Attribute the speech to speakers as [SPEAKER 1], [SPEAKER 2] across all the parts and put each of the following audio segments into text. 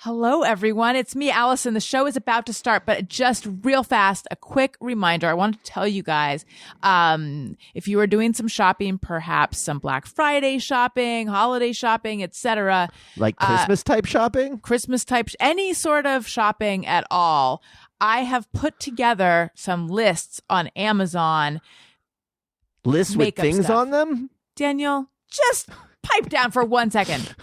[SPEAKER 1] Hello, everyone. It's me, Allison. The show is about to start, but just real fast, a quick reminder. I want to tell you guys, if you are doing some shopping, perhaps some Black Friday shopping, holiday shopping, etc.
[SPEAKER 2] Like Christmas type shopping?
[SPEAKER 1] Christmas type, any sort of shopping at all. I have put together some lists on Amazon.
[SPEAKER 2] Lists with things
[SPEAKER 1] stuff
[SPEAKER 2] on them?
[SPEAKER 1] Daniel, just pipe down for 1 second.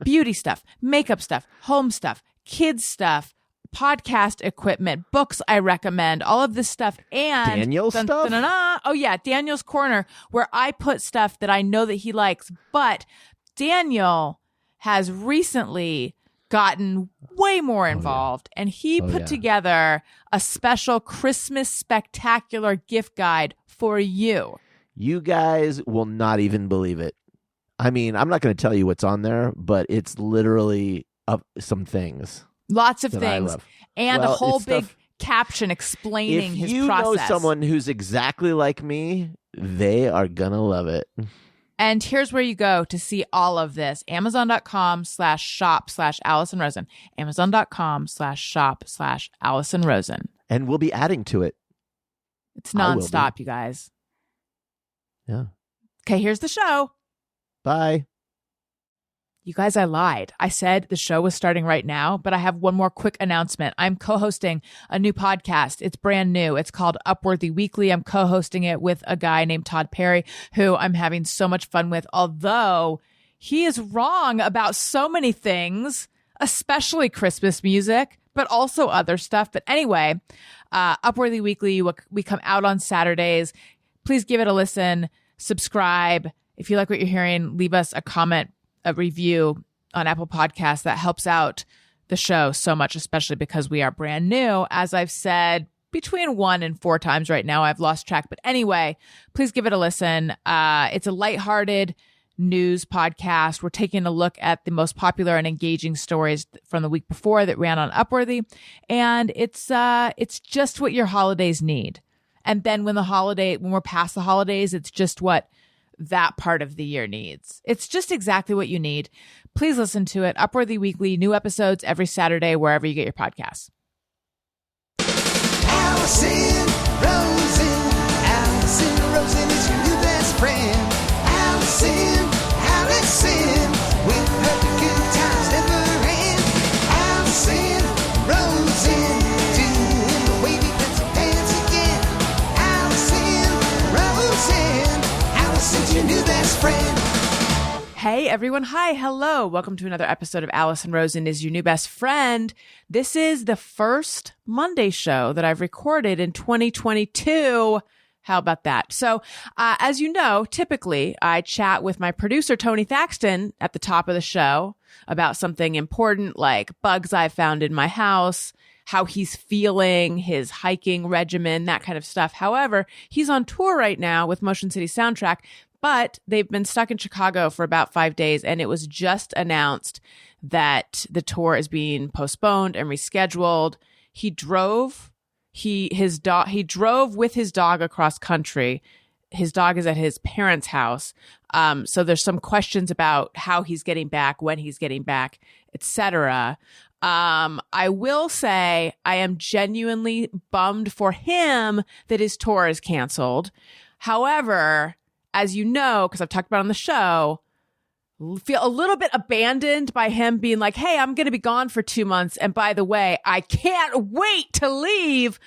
[SPEAKER 1] Beauty stuff, makeup stuff, home stuff, kids stuff, podcast equipment, books I recommend, all of this stuff. And
[SPEAKER 2] Daniel's stuff?
[SPEAKER 1] Oh, yeah, Daniel's Corner, where I put stuff that I know that he likes. But Daniel has recently gotten way more involved, and he put together a special Christmas spectacular gift guide for you.
[SPEAKER 2] You guys will not even believe it. I mean, I'm not going to tell you what's on there, but it's literally some things.
[SPEAKER 1] Lots of things. And a whole big caption explaining his process. If you know
[SPEAKER 2] someone who's exactly like me, they are going to love it.
[SPEAKER 1] And here's where you go to see all of this. Amazon.com/shop/Allison Rosen. Amazon.com/shop/Allison Rosen.
[SPEAKER 2] And we'll be adding to it.
[SPEAKER 1] It's nonstop, you guys.
[SPEAKER 2] Yeah.
[SPEAKER 1] Okay, here's the show.
[SPEAKER 2] Bye.
[SPEAKER 1] You guys, I lied. I said the show was starting right now, but I have one more quick announcement. I'm co-hosting a new podcast. It's brand new. It's called Upworthy Weekly. I'm co-hosting it with a guy named Todd Perry, who I'm having so much fun with, although he is wrong about so many things, especially Christmas music, but also other stuff. But anyway, Upworthy Weekly, we come out on Saturdays. Please give it a listen, subscribe. If you like what you're hearing, leave us a comment, a review on Apple Podcasts. That helps out the show so much, especially because we are brand new. As I've said, between 1 and 4 times right now, I've lost track. But anyway, please give it a listen. It's a lighthearted news podcast. We're taking a look at the most popular and engaging stories from the week before that ran on Upworthy. And it's just what your holidays need. And then when we're past the holidays, it's just what that part of the year needs. It's just exactly what you need. Please listen to it. Upworthy Weekly, new episodes every Saturday, wherever you get your podcasts.
[SPEAKER 3] Allison Rosen is your new best friend. Allison, with her the good times never end. Allison Rosen, doing the wavy pencil dance again. Allison Rosen. Allison's your new best friend.
[SPEAKER 1] Hey everyone. Hi. Hello. Welcome to another episode of Allison Rosen is your new best friend. This is the first Monday show that I've recorded in 2022. How about that? So, as you know, typically I chat with my producer, Tony Thaxton, at the top of the show about something important like bugs I found in my house, how he's feeling, his hiking regimen, that kind of stuff. However, he's on tour right now with Motion City Soundtrack, but they've been stuck in Chicago for about 5 days, and it was just announced that the tour is being postponed and rescheduled. He drove with his dog across country. His dog is at his parents' house. So there's some questions about how he's getting back, when he's getting back, etc. I will say I am genuinely bummed for him that his tour is canceled. However, as you know, because I've talked about it on the show, feel a little bit abandoned by him being like, hey, I'm going to be gone for 2 months. And by the way, I can't wait to leave.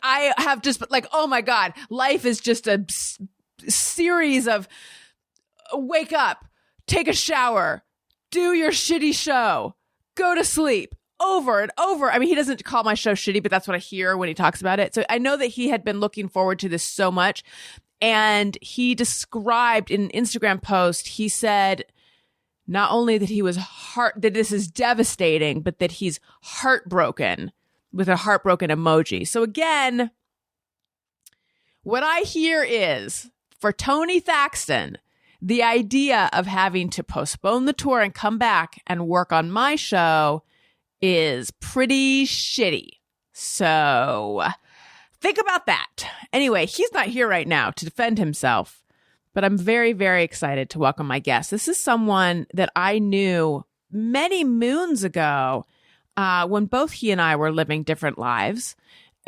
[SPEAKER 1] I have just like, oh my God, life is just a series of wake up, take a shower, do your shitty show, go to sleep over and over. I mean, he doesn't call my show shitty, but that's what I hear when he talks about it. So I know that he had been looking forward to this so much. And he described in an Instagram post, he said, not only that that this is devastating, but that he's heartbroken with a heartbroken emoji. So again, what I hear is for Tony Thaxton, the idea of having to postpone the tour and come back and work on my show is pretty shitty. So think about that. Anyway, he's not here right now to defend himself, but I'm very, very excited to welcome my guest. This is someone that I knew many moons ago when both he and I were living different lives.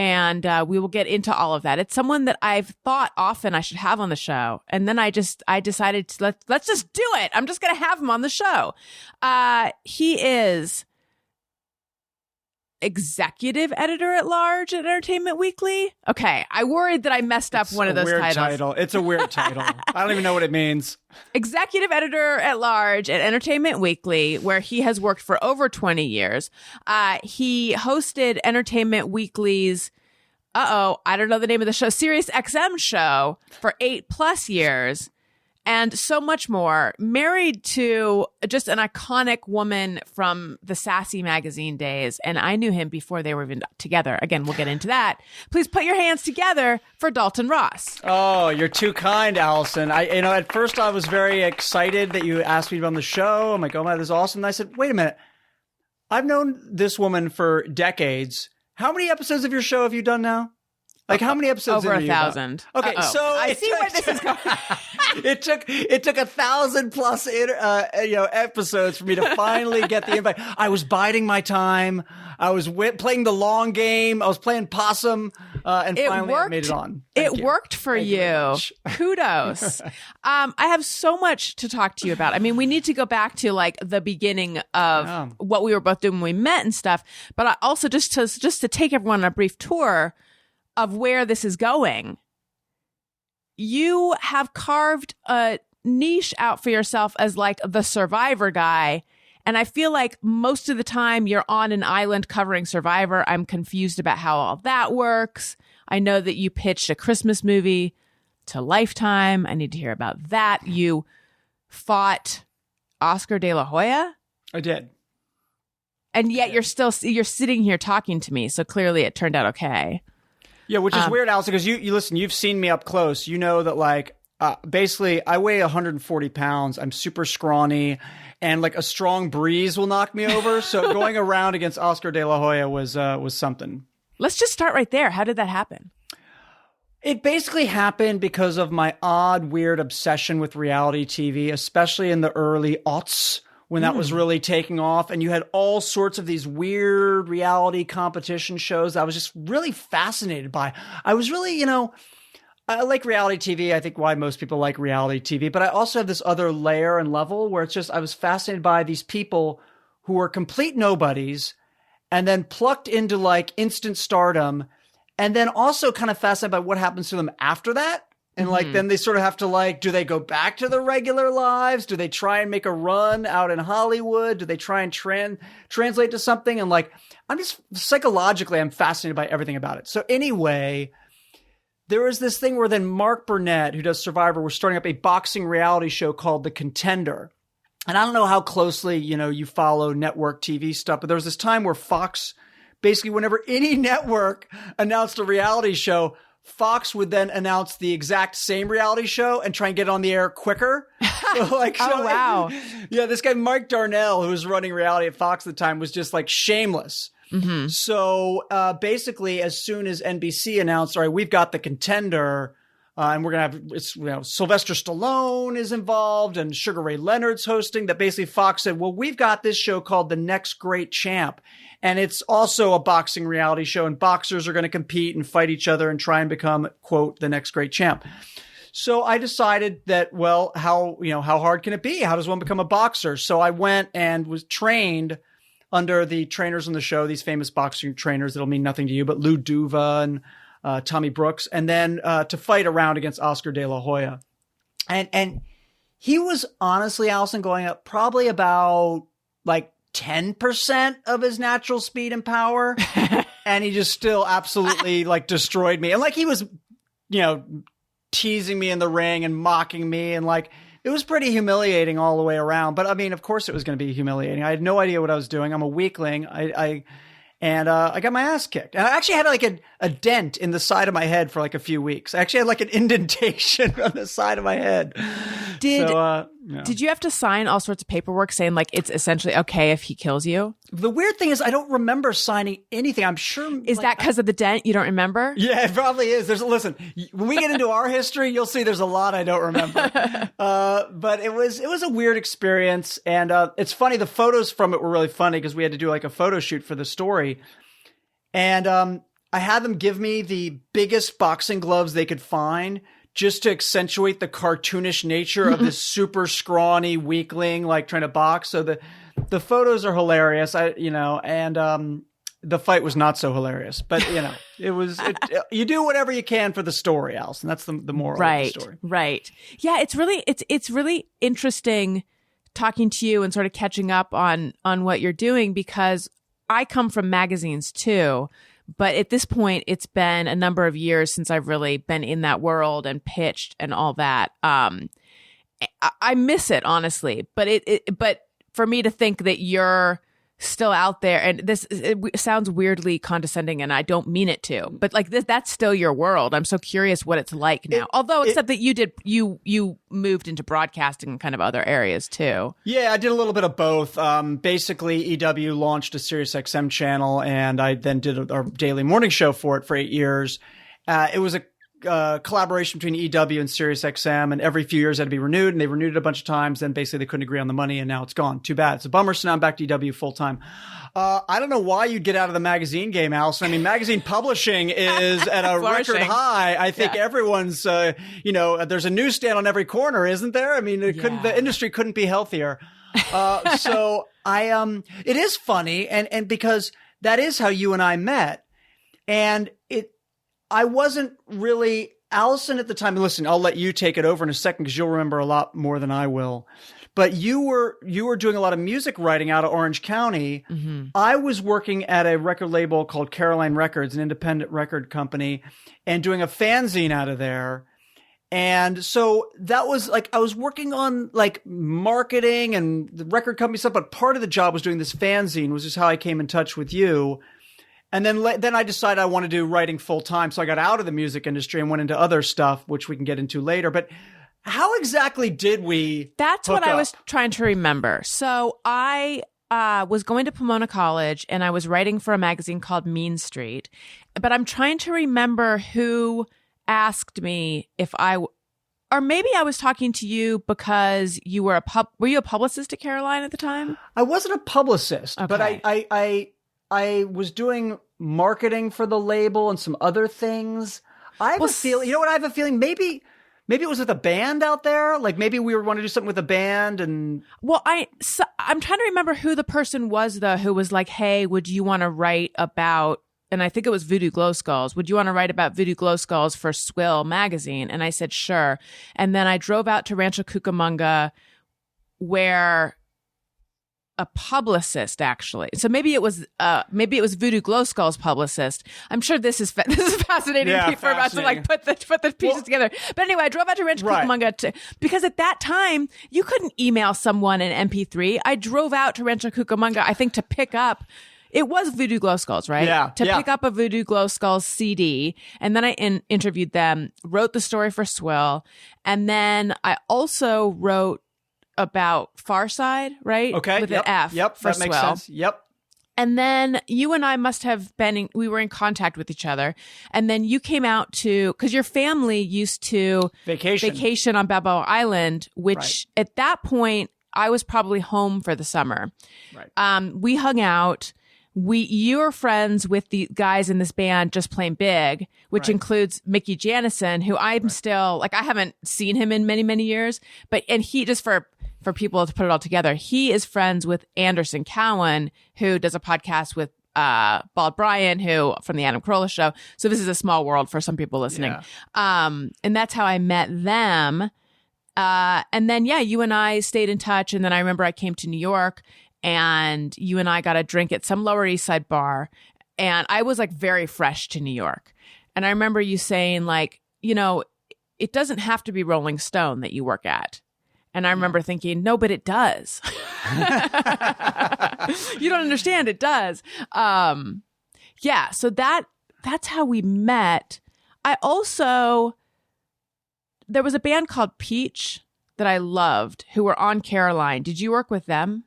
[SPEAKER 1] And we will get into all of that. It's someone that I've thought often I should have on the show. And then I decided to let's just do it. I'm just going to have him on the show. He is executive editor at large at Entertainment Weekly. Okay. I worried that I messed up one of those titles.
[SPEAKER 4] It's a weird title. I don't even know what it means.
[SPEAKER 1] Executive editor at large at Entertainment Weekly, where he has worked for over 20 years. He hosted Entertainment Weekly's, I don't know the name of the show, Sirius XM show for 8+ years. And so much more. Married to just an iconic woman from the Sassy magazine days. And I knew him before they were even together. Again, we'll get into that. Please put your hands together for Dalton Ross.
[SPEAKER 4] Oh, you're too kind, Allison. At first I was very excited that you asked me to be on the show. I'm like, oh my, this is awesome. And I said, wait a minute. I've known this woman for decades. How many episodes of your show have you done now? Like, how many episodes?
[SPEAKER 1] Over 1,000.
[SPEAKER 4] Okay, so
[SPEAKER 1] I see where this is going.
[SPEAKER 4] It took 1,000+ episodes for me to finally get the invite. I was biding my time. I was playing the long game. I was playing possum, and finally I made it on.
[SPEAKER 1] It worked for you. Kudos. I have so much to talk to you about. I mean, we need to go back to like the beginning of what we were both doing when we met and stuff. But I also just to take everyone on a brief tour of where this is going. You have carved a niche out for yourself as like the Survivor guy. And I feel like most of the time you're on an island covering Survivor. I'm confused about how all that works. I know that you pitched a Christmas movie to Lifetime. I need to hear about that. You fought Oscar De La Hoya.
[SPEAKER 4] I did.
[SPEAKER 1] And yet you're sitting here talking to me. So clearly it turned out okay.
[SPEAKER 4] Yeah, which is weird, Allison, because you listen, you've seen me up close. You know that, like, basically, I weigh 140 pounds. I'm super scrawny, and like a strong breeze will knock me over. So going around against Oscar De La Hoya was something.
[SPEAKER 1] Let's just start right there. How did that happen?
[SPEAKER 4] It basically happened because of my odd, weird obsession with reality TV, especially in the early aughts, when that was really taking off, and you had all sorts of these weird reality competition shows I was just really fascinated by. I was really, I like reality TV. I think why most people like reality TV, but I also have this other layer and level where it's just, I was fascinated by these people who were complete nobodies and then plucked into like instant stardom, and then also kind of fascinated by what happens to them after that. And like, then they sort of have to like, do they go back to their regular lives? Do they try and make a run out in Hollywood? Do they try and translate to something? And like, I'm just psychologically, I'm fascinated by everything about it. So anyway, there was this thing where then Mark Burnett, who does Survivor, was starting up a boxing reality show called The Contender. And I don't know how closely, you follow network TV stuff, but there was this time where Fox, basically whenever any network announced a reality show, Fox would then announce the exact same reality show and try and get it on the air quicker.
[SPEAKER 1] Wow.
[SPEAKER 4] Yeah, this guy, Mike Darnell, who was running reality at Fox at the time, was just like shameless. Mm-hmm. So basically, as soon as NBC announced, all right, we've got The Contender, and we're going to have, Sylvester Stallone is involved and Sugar Ray Leonard's hosting, that basically Fox said, well, we've got this show called The Next Great Champ. And it's also a boxing reality show, and boxers are going to compete and fight each other and try and become, quote, the next great champ. So I decided that, well, how hard can it be? How does one become a boxer? So I went and was trained under the trainers on the show, these famous boxing trainers that'll mean nothing to you, but Lou Duva and Tommy Brooks, and then to fight around against Oscar De La Hoya. And he was honestly, Allison, going up probably about like 10% of his natural speed and power. And he just still absolutely like destroyed me. And like he was, teasing me in the ring and mocking me. And like, it was pretty humiliating all the way around. But I mean, of course it was going to be humiliating. I had no idea what I was doing. I'm a weakling. I got my ass kicked. And I actually had like a dent in the side of my head for like a few weeks. I actually had like an indentation on the side of my head.
[SPEAKER 1] Did you have to sign all sorts of paperwork saying like it's essentially okay if he kills you?
[SPEAKER 4] The weird thing is I don't remember signing anything. I'm sure.
[SPEAKER 1] Is that because of the dent? You don't remember?
[SPEAKER 4] Yeah, it probably is. Listen, when we get into our history, you'll see there's a lot I don't remember. But it was a weird experience. And it's funny. The photos from it were really funny because we had to do like a photo shoot for the story. And I had them give me the biggest boxing gloves they could find just to accentuate the cartoonish nature of this super scrawny weakling like trying to box. So the photos are hilarious. And the fight was not so hilarious, but it was. You do whatever you can for the story, Allison. That's the moral of the story.
[SPEAKER 1] Right. Yeah, it's really interesting talking to you and sort of catching up on what you're doing because I come from magazines too. But at this point, it's been a number of years since I've really been in that world and pitched and all that. I miss it, honestly. But but for me to think that you're still out there, and it sounds weirdly condescending, and I don't mean it to, but like that's still your world. I'm so curious what it's like now. Except that you moved into broadcasting and kind of other areas too.
[SPEAKER 4] Yeah, I did a little bit of both. Basically, EW launched a SiriusXM channel, and I then did our daily morning show for it for 8 years. It was a collaboration between EW and SiriusXM, and every few years it had to be renewed, and they renewed it a bunch of times. Then basically they couldn't agree on the money, and now it's gone. Too bad. It's a bummer. So now I'm back to EW full time. I don't know why you'd get out of the magazine game, Allison. I mean, magazine publishing is at a record high. I think everyone's, there's a newsstand on every corner, isn't there? I mean, the industry couldn't be healthier. So it is funny, and because that is how you and I met, and I wasn't really Allison at the time. Listen, I'll let you take it over in a second because you'll remember a lot more than I will. But you were doing a lot of music writing out of Orange County. Mm-hmm. I was working at a record label called Caroline Records, an independent record company, and doing a fanzine out of there. And so that was like, I was working on like marketing and the record company stuff, but part of the job was doing this fanzine, which is how I came in touch with you. And then I decided I want to do writing full time. So I got out of the music industry and went into other stuff, which we can get into later. But how exactly did we?
[SPEAKER 1] That's what I was trying to remember. So I was going to Pomona College and I was writing for a magazine called Mean Street. But I'm trying to remember who asked me if or maybe I was talking to you because you were were you a publicist at Caroline at the time?
[SPEAKER 4] I wasn't a publicist,
[SPEAKER 1] okay.
[SPEAKER 4] But I was doing marketing for the label and some other things. I have a feeling, I have a feeling maybe it was with a band out there. Like maybe we want to do something with a band and.
[SPEAKER 1] Well, I'm trying to remember who the person was though, who was like, hey, would you want to write about, and I think it was Voodoo Glow Skulls. Would you want to write about Voodoo Glow Skulls for Swill magazine? And I said, sure. And then I drove out to Rancho Cucamonga where a publicist actually. So maybe it was Voodoo Glow Skull's publicist. I'm sure this is fascinating for us to like put the pieces together. But anyway, I drove out to Rancho Cucamonga because at that time you couldn't email someone an MP3. I drove out to Rancho Cucamonga, I think, to pick up. It was Voodoo Glow Skulls, right?
[SPEAKER 4] Yeah.
[SPEAKER 1] Pick up a Voodoo Glow Skulls CD. And then I interviewed them, wrote the story for Swill. And then I also wrote about Farside, right?
[SPEAKER 4] Okay.
[SPEAKER 1] With an F.
[SPEAKER 4] Yep.
[SPEAKER 1] For
[SPEAKER 4] that makes
[SPEAKER 1] Swill.
[SPEAKER 4] sense. Yep.
[SPEAKER 1] And then you and I must have been, we were in contact with each other. And then you came out because your family used to vacation on Balboa Island, which at that point, I was probably home for the summer. Right. We hung out. You were friends with the guys in this band, Just Plain Big, which includes Mickey Janison, who I'm still, like, I haven't seen him in many, many years. And he, just for people to put it all together, he is friends with Anderson Cowan, who does a podcast with Bald Brian, who from the Adam Carolla Show. So this is a small world for some people listening. Yeah. And that's how I met them. And then, you and I stayed in touch. And then I remember I came to New York and you and I got a drink at some Lower East Side bar. And I was like very fresh to New York. And I remember you saying like, it doesn't have to be Rolling Stone that you work at. And I remember thinking, no, but it does. You don't understand. It does. So that's how we met. There was a band called Peach that I loved who were on Caroline. Did you work with them?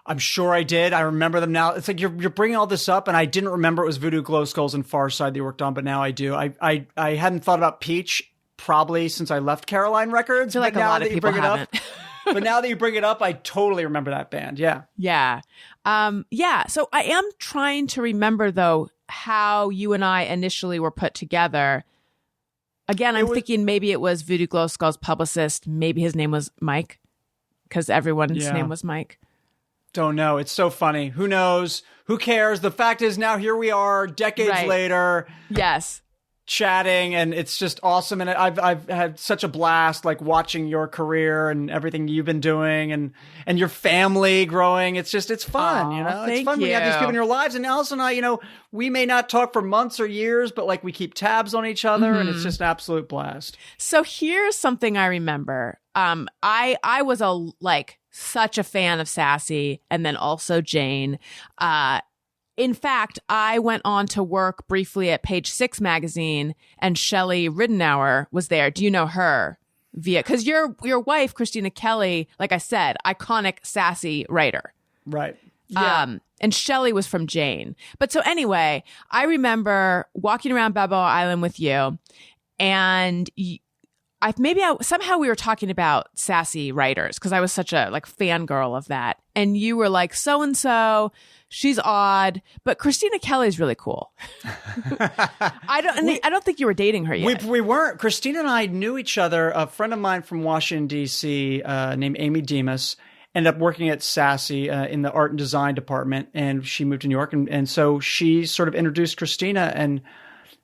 [SPEAKER 4] I'm sure I did. I remember them now. It's like you're bringing all this up, and I didn't remember it was Voodoo Glow Skulls and Far Side they worked on, but now I do. I hadn't thought about Peach probably since I left Caroline Records.
[SPEAKER 1] I feel like a lot of people haven't.
[SPEAKER 4] But now that you bring it up, I totally remember that band. Yeah.
[SPEAKER 1] Yeah. So I am trying to remember, though, how you and I initially were put together. Again, I'm thinking maybe it was Voodoo Glow Skull's publicist. Maybe his name was Mike, because everyone's name was Mike.
[SPEAKER 4] Don't know. It's so funny. Who knows? Who cares? The fact is now here we are decades later.
[SPEAKER 1] Yes.
[SPEAKER 4] Chatting, and it's just awesome. And I've had such a blast, like watching your career and everything you've been doing, and your family growing. It's fun, you know. It's fun when you have these people in your lives. And Allison and I, you know, we may not talk for months or years, but like we keep tabs on each other, and it's just an absolute blast.
[SPEAKER 1] So here's something I remember. I was such a fan of Sassy, and then also Jane. In fact, I went on to work briefly at Page Six magazine, and Shelley Ridenour was there. Do you know her? Because your wife, Christina Kelly, like I said, iconic Sassy writer.
[SPEAKER 4] Right. Yeah.
[SPEAKER 1] And Shelley was from Jane. But so anyway, I remember walking around Balboa Island with you, and somehow we were talking about Sassy writers, because I was such a fangirl of that. And you were like, so-and-so, she's odd, but Christina Kelly's really cool. I don't think you were dating her yet.
[SPEAKER 4] We weren't. Christina and I knew each other. A friend of mine from Washington, D.C., named Amy Demas, ended up working at Sassy in the art and design department, and she moved to New York. And so she sort of introduced Christina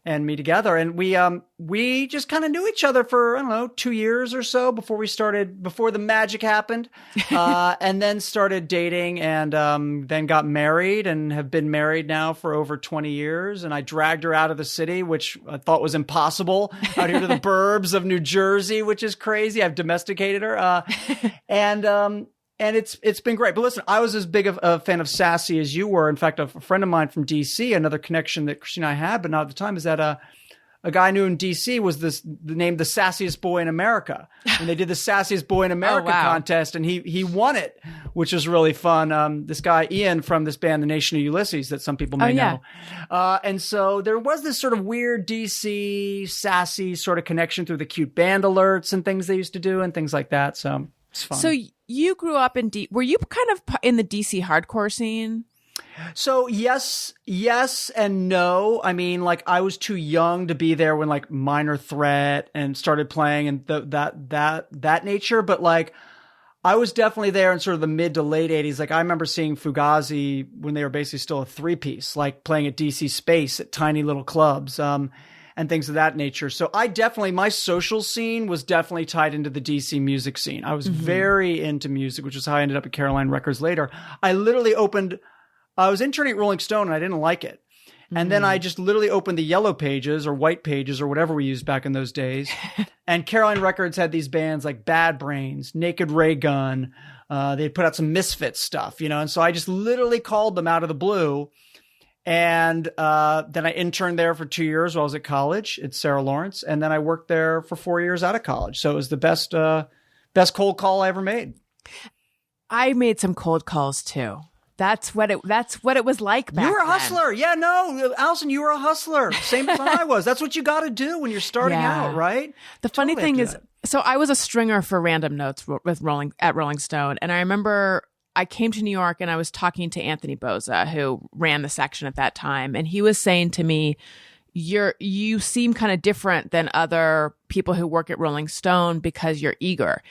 [SPEAKER 4] and me together. And we just kind of knew each other for, 2 years or so before the magic happened, and then started dating, and then got married, and have been married now for over 20 years. And I dragged her out of the city, which I thought was impossible, out here to the burbs of New Jersey, which is crazy. I've domesticated her. And it's been great. But listen, I was as big of a fan of Sassy as you were. In fact, a friend of mine from D.C., another connection that Christina and I had, but not at the time, is that a guy I knew in D.C. was named the Sassiest Boy in America. And they did the Sassiest Boy in America contest, and he won it, which was really fun. This guy, Ian, from this band, The Nation of Ulysses, that some people may know. And so there was this sort of weird D.C. Sassy sort of connection through the cute band alerts and things they used to do and things like that. So it's fun.
[SPEAKER 1] So you grew up were you kind of in the DC hardcore scene?
[SPEAKER 4] So yes and no. I mean, I was too young to be there when Minor Threat and started playing and that nature. But I was definitely there in sort of the mid to late 80s. I remember seeing Fugazi when they were basically still a 3-piece, playing at DC Space at tiny little clubs. And things of that nature. So my social scene was definitely tied into the DC music scene. I was very into music, which is how I ended up at Caroline Records later. I was interning at Rolling Stone, and I didn't like it. And then I just literally opened the yellow pages or white pages or whatever we used back in those days. And Caroline Records had these bands like Bad Brains, Naked Ray Gun. They'd put out some Misfits stuff, and so I just literally called them out of the blue. And then I interned there for 2 years while I was at college at Sarah Lawrence. And then I worked there for 4 years out of college. So it was the best cold call I ever made.
[SPEAKER 1] I made some cold calls too. That's what it was like back then.
[SPEAKER 4] You were a hustler. Yeah, no, Allison, you were a hustler. Same as I was. That's what you got to do when you're starting out, right?
[SPEAKER 1] The funny thing is, so I was a stringer for Random Notes with Rolling Stone. And I remember I came to New York and I was talking to Anthony Boza, who ran the section at that time. And he was saying to me, you seem kind of different than other people who work at Rolling Stone because you're eager.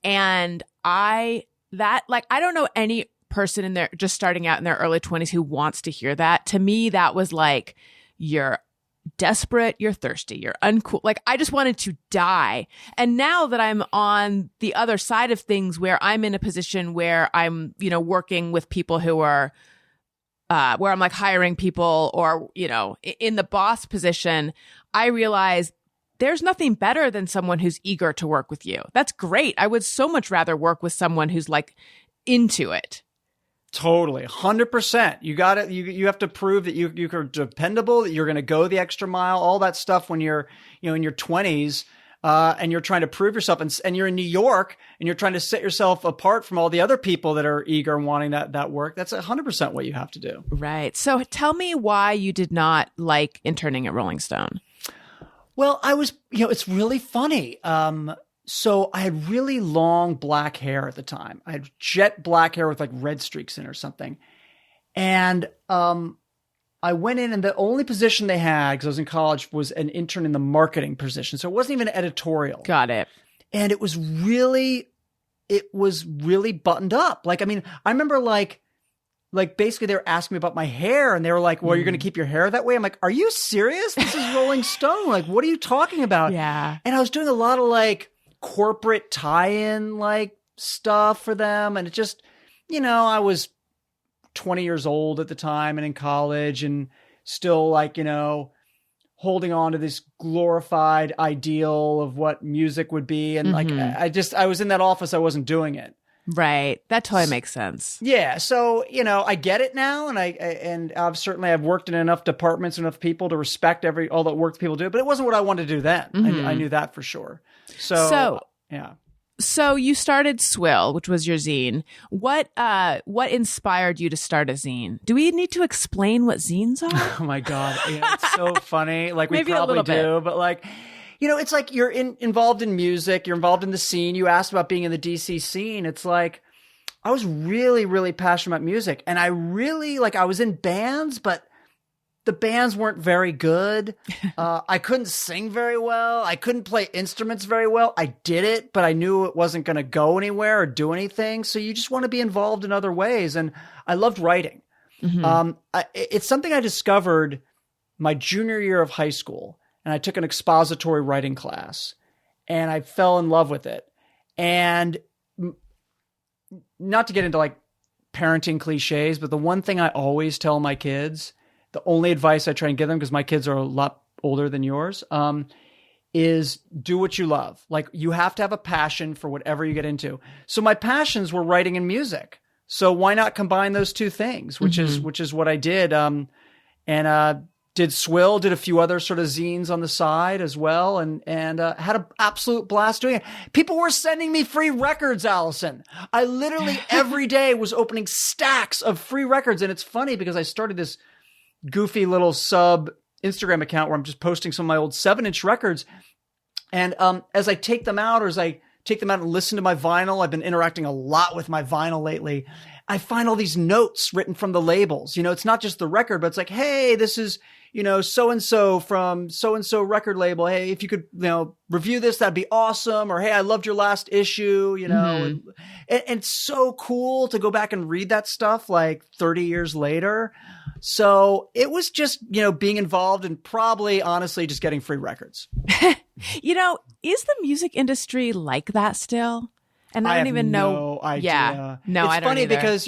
[SPEAKER 1] And I don't know any person in there just starting out in their early 20s who wants to hear that. To me, that was you're desperate, you're thirsty, you're uncool. I just wanted to die. And now that I'm on the other side of things, where I'm in a position where I'm, working with people who are, where I'm hiring people or, in the boss position, I realize there's nothing better than someone who's eager to work with you. That's great. I would so much rather work with someone who's into it.
[SPEAKER 4] Totally. 100%. You got it. You have to prove that you're dependable, that you're going to go the extra mile, all that stuff when you're, in your 20s. and you're trying to prove yourself, and you're in New York, and you're trying to set yourself apart from all the other people that are eager and wanting that work. That's 100% what you have to do.
[SPEAKER 1] Right. So tell me why you did not like interning at Rolling Stone.
[SPEAKER 4] Well, I was, it's really funny. So I had really long black hair at the time. I had jet black hair with like red streaks in it or something. And I went in, and the only position they had, because I was in college, was an intern in the marketing position. So it wasn't even editorial.
[SPEAKER 1] Got it.
[SPEAKER 4] And it was really buttoned up. Like, I mean, I remember like basically they were asking me about my hair, and they were like, well, you're going to keep your hair that way? I'm like, are you serious? This is Rolling Stone. Like, what are you talking about?
[SPEAKER 1] Yeah.
[SPEAKER 4] And I was doing a lot of like corporate tie-in like stuff for them. And it just, I was 20 years old at the time and in college, and still like, holding on to this glorified ideal of what music would be. And like, I was in that office. I wasn't doing it.
[SPEAKER 1] Right. That totally makes sense.
[SPEAKER 4] Yeah. So, I get it now. And I've worked in enough departments, enough people to respect all the work that people do, but it wasn't what I wanted to do then. I knew that for sure. So yeah.
[SPEAKER 1] So you started Swill, which was your zine. What inspired you to start a zine? Do we need to explain what zines are?
[SPEAKER 4] Oh my God. Yeah, it's so funny. Like we
[SPEAKER 1] Maybe a
[SPEAKER 4] probably
[SPEAKER 1] little bit.
[SPEAKER 4] do, but like, it's like you're involved in music, you're involved in the scene. You asked about being in the DC scene. It's like, I was really, really passionate about music, and I was in bands, but the bands weren't very good. I couldn't sing very well. I couldn't play instruments very well. I did it, but I knew it wasn't going to go anywhere or do anything. So you just want to be involved in other ways. And I loved writing. It's something I discovered my junior year of high school, and I took an expository writing class, and I fell in love with it. And not to get into like parenting cliches, but the one thing I always tell my kids, the only advice I try and give them, because my kids are a lot older than yours, is do what you love. Like, you have to have a passion for whatever you get into. So my passions were writing and music. So why not combine those two things, which is what I did. Did Swill, did a few other sort of zines on the side as well, and had an absolute blast doing it. People were sending me free records, Allison. I literally every day was opening stacks of free records. And it's funny because I started this goofy little sub Instagram account where I'm just posting some of my old 7-inch records. And as I take them out, and listen to my vinyl, I've been interacting a lot with my vinyl lately. I find all these notes written from the labels. It's not just the record, but it's like, hey, this is, so-and-so from so-and-so record label. Hey, if you could, review this, that'd be awesome. Or, hey, I loved your last issue, and it's so cool to go back and read that stuff like 30 years later. So it was just, being involved and probably honestly just getting free records.
[SPEAKER 1] Is the music industry like that still? And I don't even know.
[SPEAKER 4] No idea.
[SPEAKER 1] Yeah. No,
[SPEAKER 4] it's
[SPEAKER 1] I don't
[SPEAKER 4] funny
[SPEAKER 1] either.
[SPEAKER 4] because,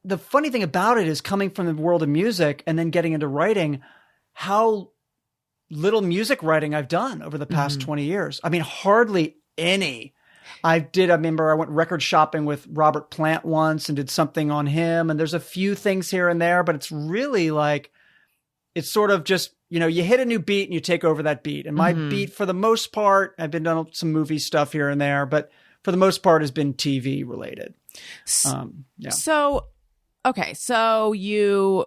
[SPEAKER 4] the funny thing about it is coming from the world of music and then getting into writing, how little music writing I've done over the past 20 years. I mean, hardly any. I remember I went record shopping with Robert Plant once and did something on him. And there's a few things here and there, but it's really like, it's sort of just, you hit a new beat and you take over that beat. And my beat, for the most part, I've been doing some movie stuff here and there, but for the most part has been TV related. Yeah.
[SPEAKER 1] So, okay. So you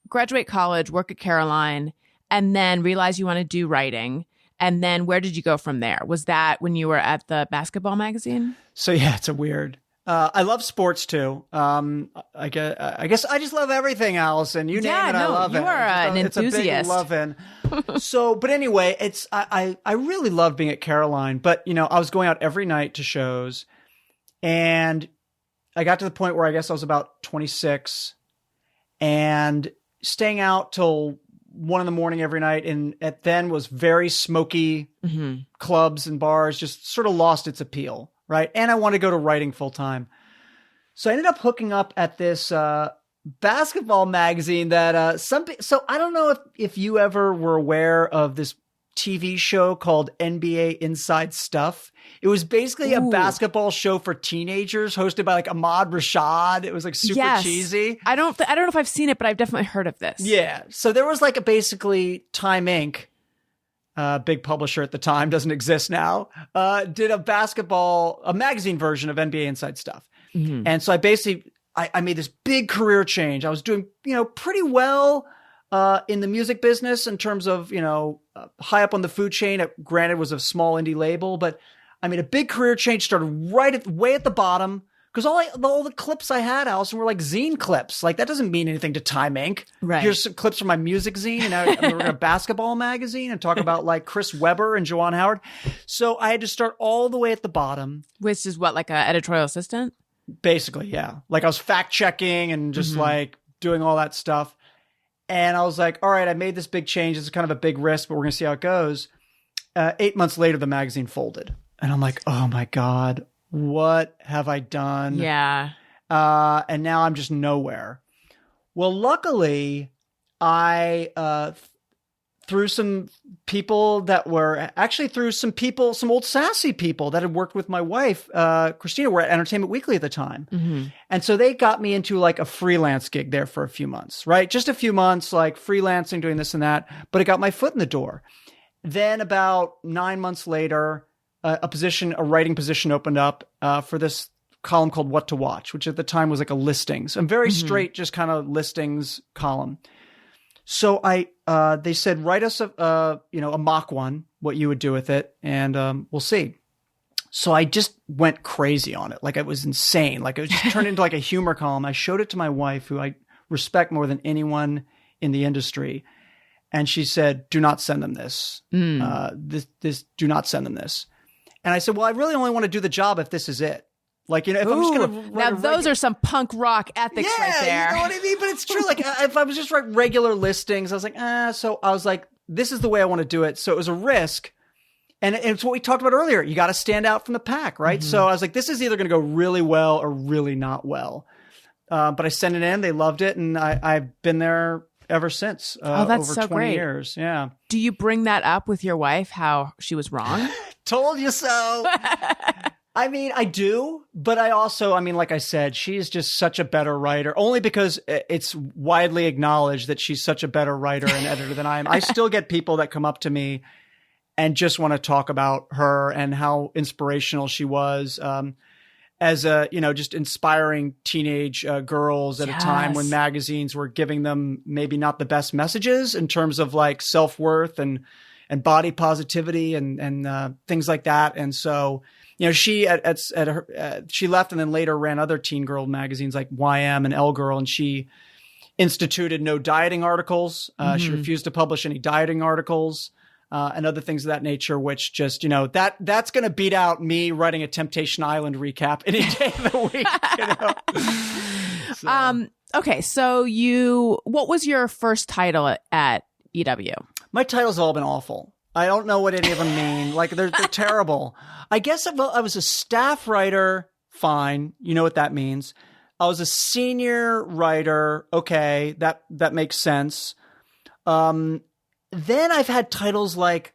[SPEAKER 1] graduate college, work at Caroline, and then realize you want to do writing. And then where did you go from there? Was that when you were at the basketball magazine?
[SPEAKER 4] So yeah, it's a weird. I love sports too. I guess I just love everything, Allison. You name it, I love it.
[SPEAKER 1] You are an enthusiast.
[SPEAKER 4] It's a big loving. So, but anyway, I really loved being at Caroline. But I was going out every night to shows, and I got to the point where I guess I was about 26, and staying out till 1 a.m. every night, and then was very smoky clubs and bars, just sort of lost its appeal, right? And I wanted to go to writing full time. So I ended up hooking up at this basketball magazine that so I don't know if you ever were aware of this TV show called NBA Inside Stuff. It was basically a basketball show for teenagers hosted by like Ahmad Rashad. It was like super cheesy.
[SPEAKER 1] I don't know if I've seen it, but I've definitely heard of this.
[SPEAKER 4] Yeah. So there was like basically Time Inc. big publisher at the time, doesn't exist now, did a magazine version of NBA Inside Stuff.
[SPEAKER 1] Mhm.
[SPEAKER 4] And so I made this big career change. I was doing, pretty well in the music business in terms of, high up on the food chain. It, granted, was a small indie label, but I made a big career change, started way at the bottom. Because all the clips I had, Allison, were like zine clips. Like, that doesn't mean anything to Time Inc.
[SPEAKER 1] Right.
[SPEAKER 4] Here's some clips from my music zine, and we're in a basketball magazine and talk about like Chris Webber and Juwan Howard. So I had to start all the way at the bottom.
[SPEAKER 1] Which is what, like an editorial assistant?
[SPEAKER 4] Basically, yeah. Like I was fact checking and just like doing all that stuff. And I was like, all right, I made this big change. It's kind of a big risk, but we're going to see how it goes. 8 months later, the magazine folded. And I'm like, oh my God. What have I done?
[SPEAKER 1] Yeah.
[SPEAKER 4] And now I'm just nowhere. Well, luckily, I through some people that were actually through some old Sassy people that had worked with my wife, Christina, were at Entertainment Weekly at the time.
[SPEAKER 1] Mm-hmm.
[SPEAKER 4] And so they got me into like a freelance gig there for a few months, right? Just a few months, like freelancing, doing this and that. But it got my foot in the door. Then about 9 months later, a writing position opened up for this column called What to Watch, which at the time was like a listings, a very straight, just kind of listings column. So they said, write us a mock one, what you would do with it, and we'll see. So I just went crazy on it. Like, it was insane. Like, it was just turned into like a humor column. I showed it to my wife, who I respect more than anyone in the industry. And she said, do not send them this. Do not send them this. And I said, well, I really only want to do the job if this is it. Like, if I'm just going to
[SPEAKER 1] now those are some punk rock ethics right there.
[SPEAKER 4] You know what I mean? But it's true. Like, if I was just writing regular listings, I was like, So I was like, this is the way I want to do it. So it was a risk. And it's what we talked about earlier. You got to stand out from the pack, right? So I was like, this is either going to go really well or really not well. But I sent it in. They loved it. And I've been there ever since.
[SPEAKER 1] That's
[SPEAKER 4] over
[SPEAKER 1] so
[SPEAKER 4] 20
[SPEAKER 1] great.
[SPEAKER 4] years. Yeah.
[SPEAKER 1] Do you bring that up with your wife, how she was wrong?
[SPEAKER 4] Told you so. I mean, I do, but I also, like I said, she's just such a better writer, only because it's widely acknowledged that she's such a better writer and editor than I am. I still get people that come up to me and just want to talk about her and how inspirational she was as just inspiring teenage girls at a time when magazines were giving them maybe not the best messages in terms of like self-worth and body positivity and things like that. And so, she she left and then later ran other teen girl magazines like YM and L Girl, and she instituted no dieting articles. She refused to publish any dieting articles and other things of that nature, which just, that's going to beat out me writing a Temptation Island recap any day of the week. So.
[SPEAKER 1] Okay. So what was your first title at EW?
[SPEAKER 4] My titles have all been awful. I don't know what any of them mean. Like, they're terrible. I guess I was a staff writer. Fine. You know what that means. I was a senior writer. Okay. That makes sense. Then I've had titles like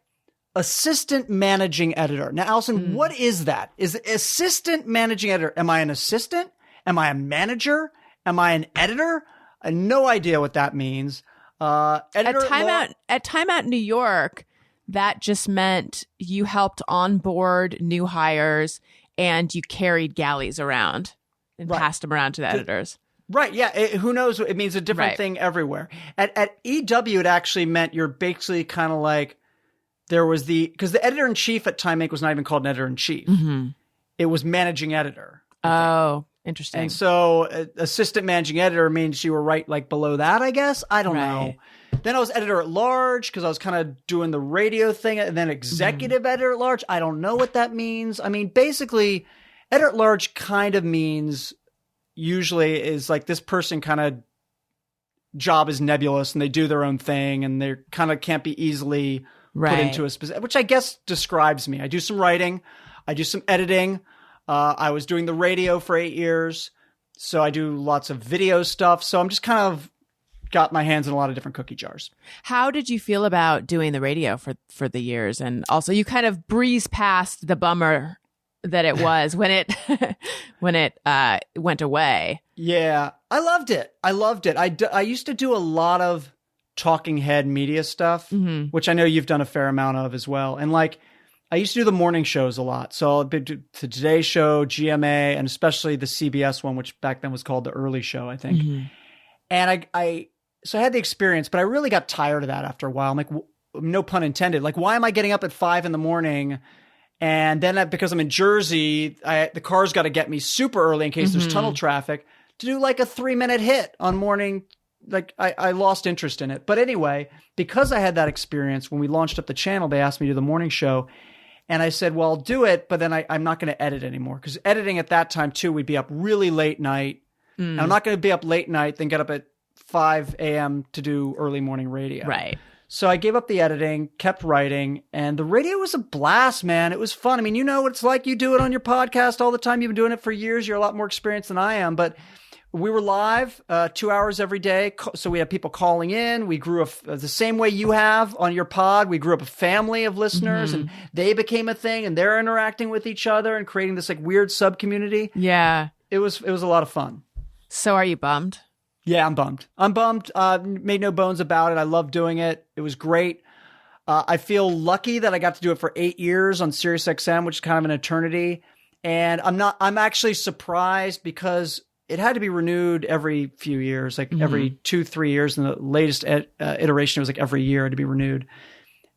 [SPEAKER 4] assistant managing editor. Now, Allison, what is that? Is assistant managing editor? Am I an assistant? Am I a manager? Am I an editor? I have no idea what that means. Editor
[SPEAKER 1] At Time Out New York, that just meant you helped onboard new hires and you carried galleys around and passed them around to the editors.
[SPEAKER 4] Right. Yeah. Who knows? It means a different thing everywhere. At EW, it actually meant you're basically kind of like, because the editor in chief at Time Inc. was not even called an editor in chief. Mm-hmm. It was managing editor.
[SPEAKER 1] Oh, interesting.
[SPEAKER 4] And so assistant managing editor means you were right like below that, I guess. I don't know. Then I was editor at large because I was kind of doing the radio thing, and then executive editor at large. I don't know what that means. Basically, editor at large kind of means usually is like this person kind of job is nebulous and they do their own thing and they kind of can't be easily put into a specific, which I guess describes me. I do some writing. I do some editing. I was doing the radio for 8 years. So I do lots of video stuff. So I'm just kind of got my hands in a lot of different cookie jars.
[SPEAKER 1] How did you feel about doing the radio for the years? And also you kind of breezed past the bummer that it was when it went away.
[SPEAKER 4] Yeah, I loved it. I used to do a lot of talking head media stuff, which I know you've done a fair amount of as well. And like, I used to do the morning shows a lot. So I've been to the Today Show, GMA, and especially the CBS one, which back then was called the Early Show, I think. And so I had the experience, but I really got tired of that after a while. I'm like, no pun intended. Like, why am I getting up at 5 a.m? And then because I'm in Jersey, the car's got to get me super early in case there's tunnel traffic to do like a 3-minute hit on morning. Like I lost interest in it. But anyway, because I had that experience, when we launched up the channel, they asked me to do the morning show. And I said, well, I'll do it, but then I'm not going to edit anymore. Because editing at that time, too, we'd be up really late night. And I'm not going to be up late night, then get up at 5 a.m. to do early morning radio.
[SPEAKER 1] Right.
[SPEAKER 4] So I gave up the editing, kept writing, and the radio was a blast, man. It was fun. I mean, you know what it's like. You do it on your podcast all the time. You've been doing it for years. You're a lot more experienced than I am. But we were live 2 hours every day. So we had people calling in. We grew the same way you have on your pod. We grew up a family of listeners, and they became a thing, and they're interacting with each other and creating this like weird sub community.
[SPEAKER 1] Yeah.
[SPEAKER 4] It was a lot of fun.
[SPEAKER 1] So are you bummed?
[SPEAKER 4] Yeah, I'm bummed. Made no bones about it. I love doing it. It was great. I feel lucky that I got to do it for 8 years on SiriusXM, which is kind of an eternity. And I'm actually surprised because it had to be renewed every few years, like every 2-3 years. And the latest iteration was like every year to be renewed.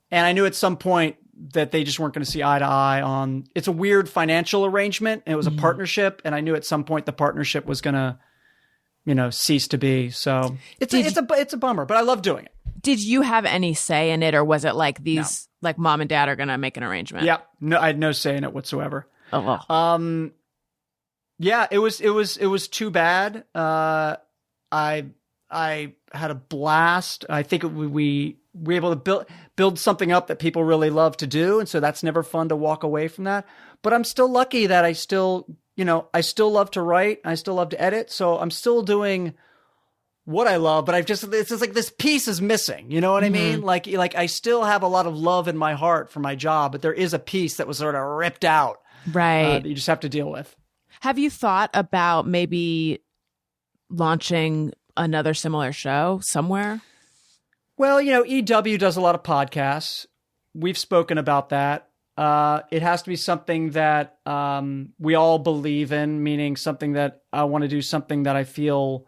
[SPEAKER 4] And I knew at some point that they just weren't going to see eye to eye on, it's a weird financial arrangement. And it was a partnership. And I knew at some point the partnership was going to, cease to be. So it's a bummer, but I love doing it.
[SPEAKER 1] Did you have any say in it, or was it like these, like mom and dad are going to make an arrangement?
[SPEAKER 4] Yeah, no, I had no say in it whatsoever.
[SPEAKER 1] Oh, well.
[SPEAKER 4] Yeah, it was too bad. I had a blast. I think we were able to build something up that people really love to do, and so that's never fun to walk away from that. But I'm still lucky that I still love to write. I still love to edit. So I'm still doing what I love, but it's just like this piece is missing. You know what I mean? Like I still have a lot of love in my heart for my job, but there is a piece that was sort of ripped out.
[SPEAKER 1] Right.
[SPEAKER 4] That you just have to deal with.
[SPEAKER 1] Have you thought about maybe launching another similar show somewhere?
[SPEAKER 4] Well, EW does a lot of podcasts. We've spoken about that. It has to be something that we all believe in, meaning something that I want to do, something that I feel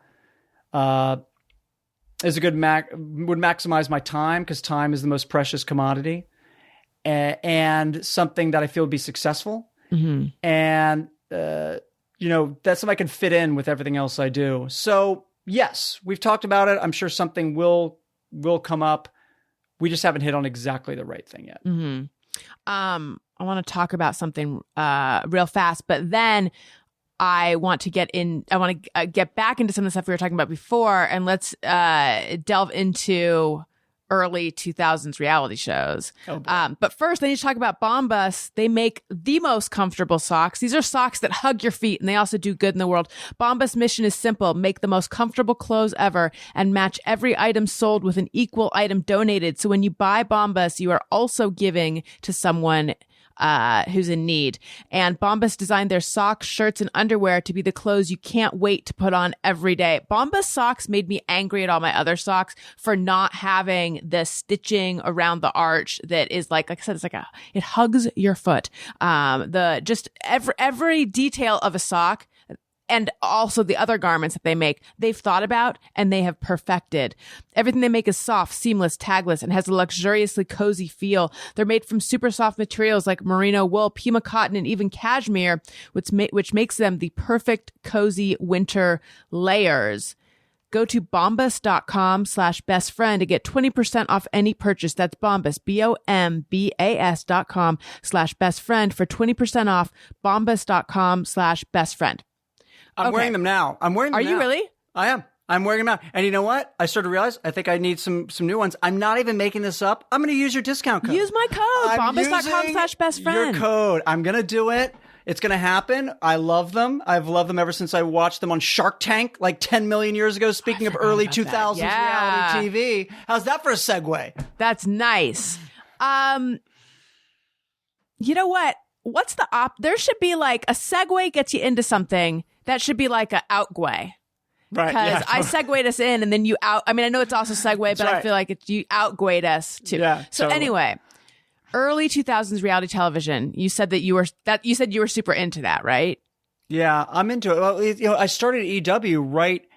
[SPEAKER 4] is a good would maximize my time, because time is the most precious commodity, and something that I feel would be successful. And that's something I can fit in with everything else I do. So yes, we've talked about it. I'm sure something will come up. We just haven't hit on exactly the right thing yet.
[SPEAKER 1] I want to talk about something real fast, but then I want to get back into some of the stuff we were talking about before, and let's delve into early 2000s reality shows. But first, I need to talk about Bombas. They make the most comfortable socks. These are socks that hug your feet, and they also do good in the world. Bombas' mission is simple: make the most comfortable clothes ever and match every item sold with an equal item donated. So when you buy Bombas, you are also giving to someone who's in need. And Bombas designed their socks, shirts, and underwear to be the clothes you can't wait to put on every day. Bombas socks made me angry at all my other socks for not having the stitching around the arch that is like I said, it's like it hugs your foot. Every detail of a sock, and also the other garments that they make, they've thought about and they have perfected. Everything they make is soft, seamless, tagless, and has a luxuriously cozy feel. They're made from super soft materials like merino wool, Pima cotton, and even cashmere, which makes them the perfect cozy winter layers. Go to bombas.com/bestfriend to get 20% off any purchase. That's Bombas, BOMBAS.com/bestfriend for 20% off. Bombas.com/bestfriend.
[SPEAKER 4] I'm wearing them now.
[SPEAKER 1] Are you really?
[SPEAKER 4] I am. I'm wearing them now. And you know what? I started to realize I think I need some new ones. I'm not even making this up. I'm going to use your discount code.
[SPEAKER 1] Use my code, bombas.com/bestfriend.
[SPEAKER 4] Your code. I'm going to do it. It's going to happen. I love them. I've loved them ever since I watched them on Shark Tank like 10 million years ago. Speaking of early 2000s reality TV. How's that for a segue?
[SPEAKER 1] That's nice. You know what? What's the there should be like a segue gets you into something. That should be like a outguay.
[SPEAKER 4] Right,
[SPEAKER 1] Because
[SPEAKER 4] yeah.
[SPEAKER 1] I segued us in and then you out. I mean, I know it's also segue, but I
[SPEAKER 4] right.
[SPEAKER 1] feel like you outguayed us too.
[SPEAKER 4] Yeah,
[SPEAKER 1] So
[SPEAKER 4] totally.
[SPEAKER 1] anyway, early 2000s reality television. You said you were super into that, right?
[SPEAKER 4] Yeah, I'm into it. Well, I started EW right,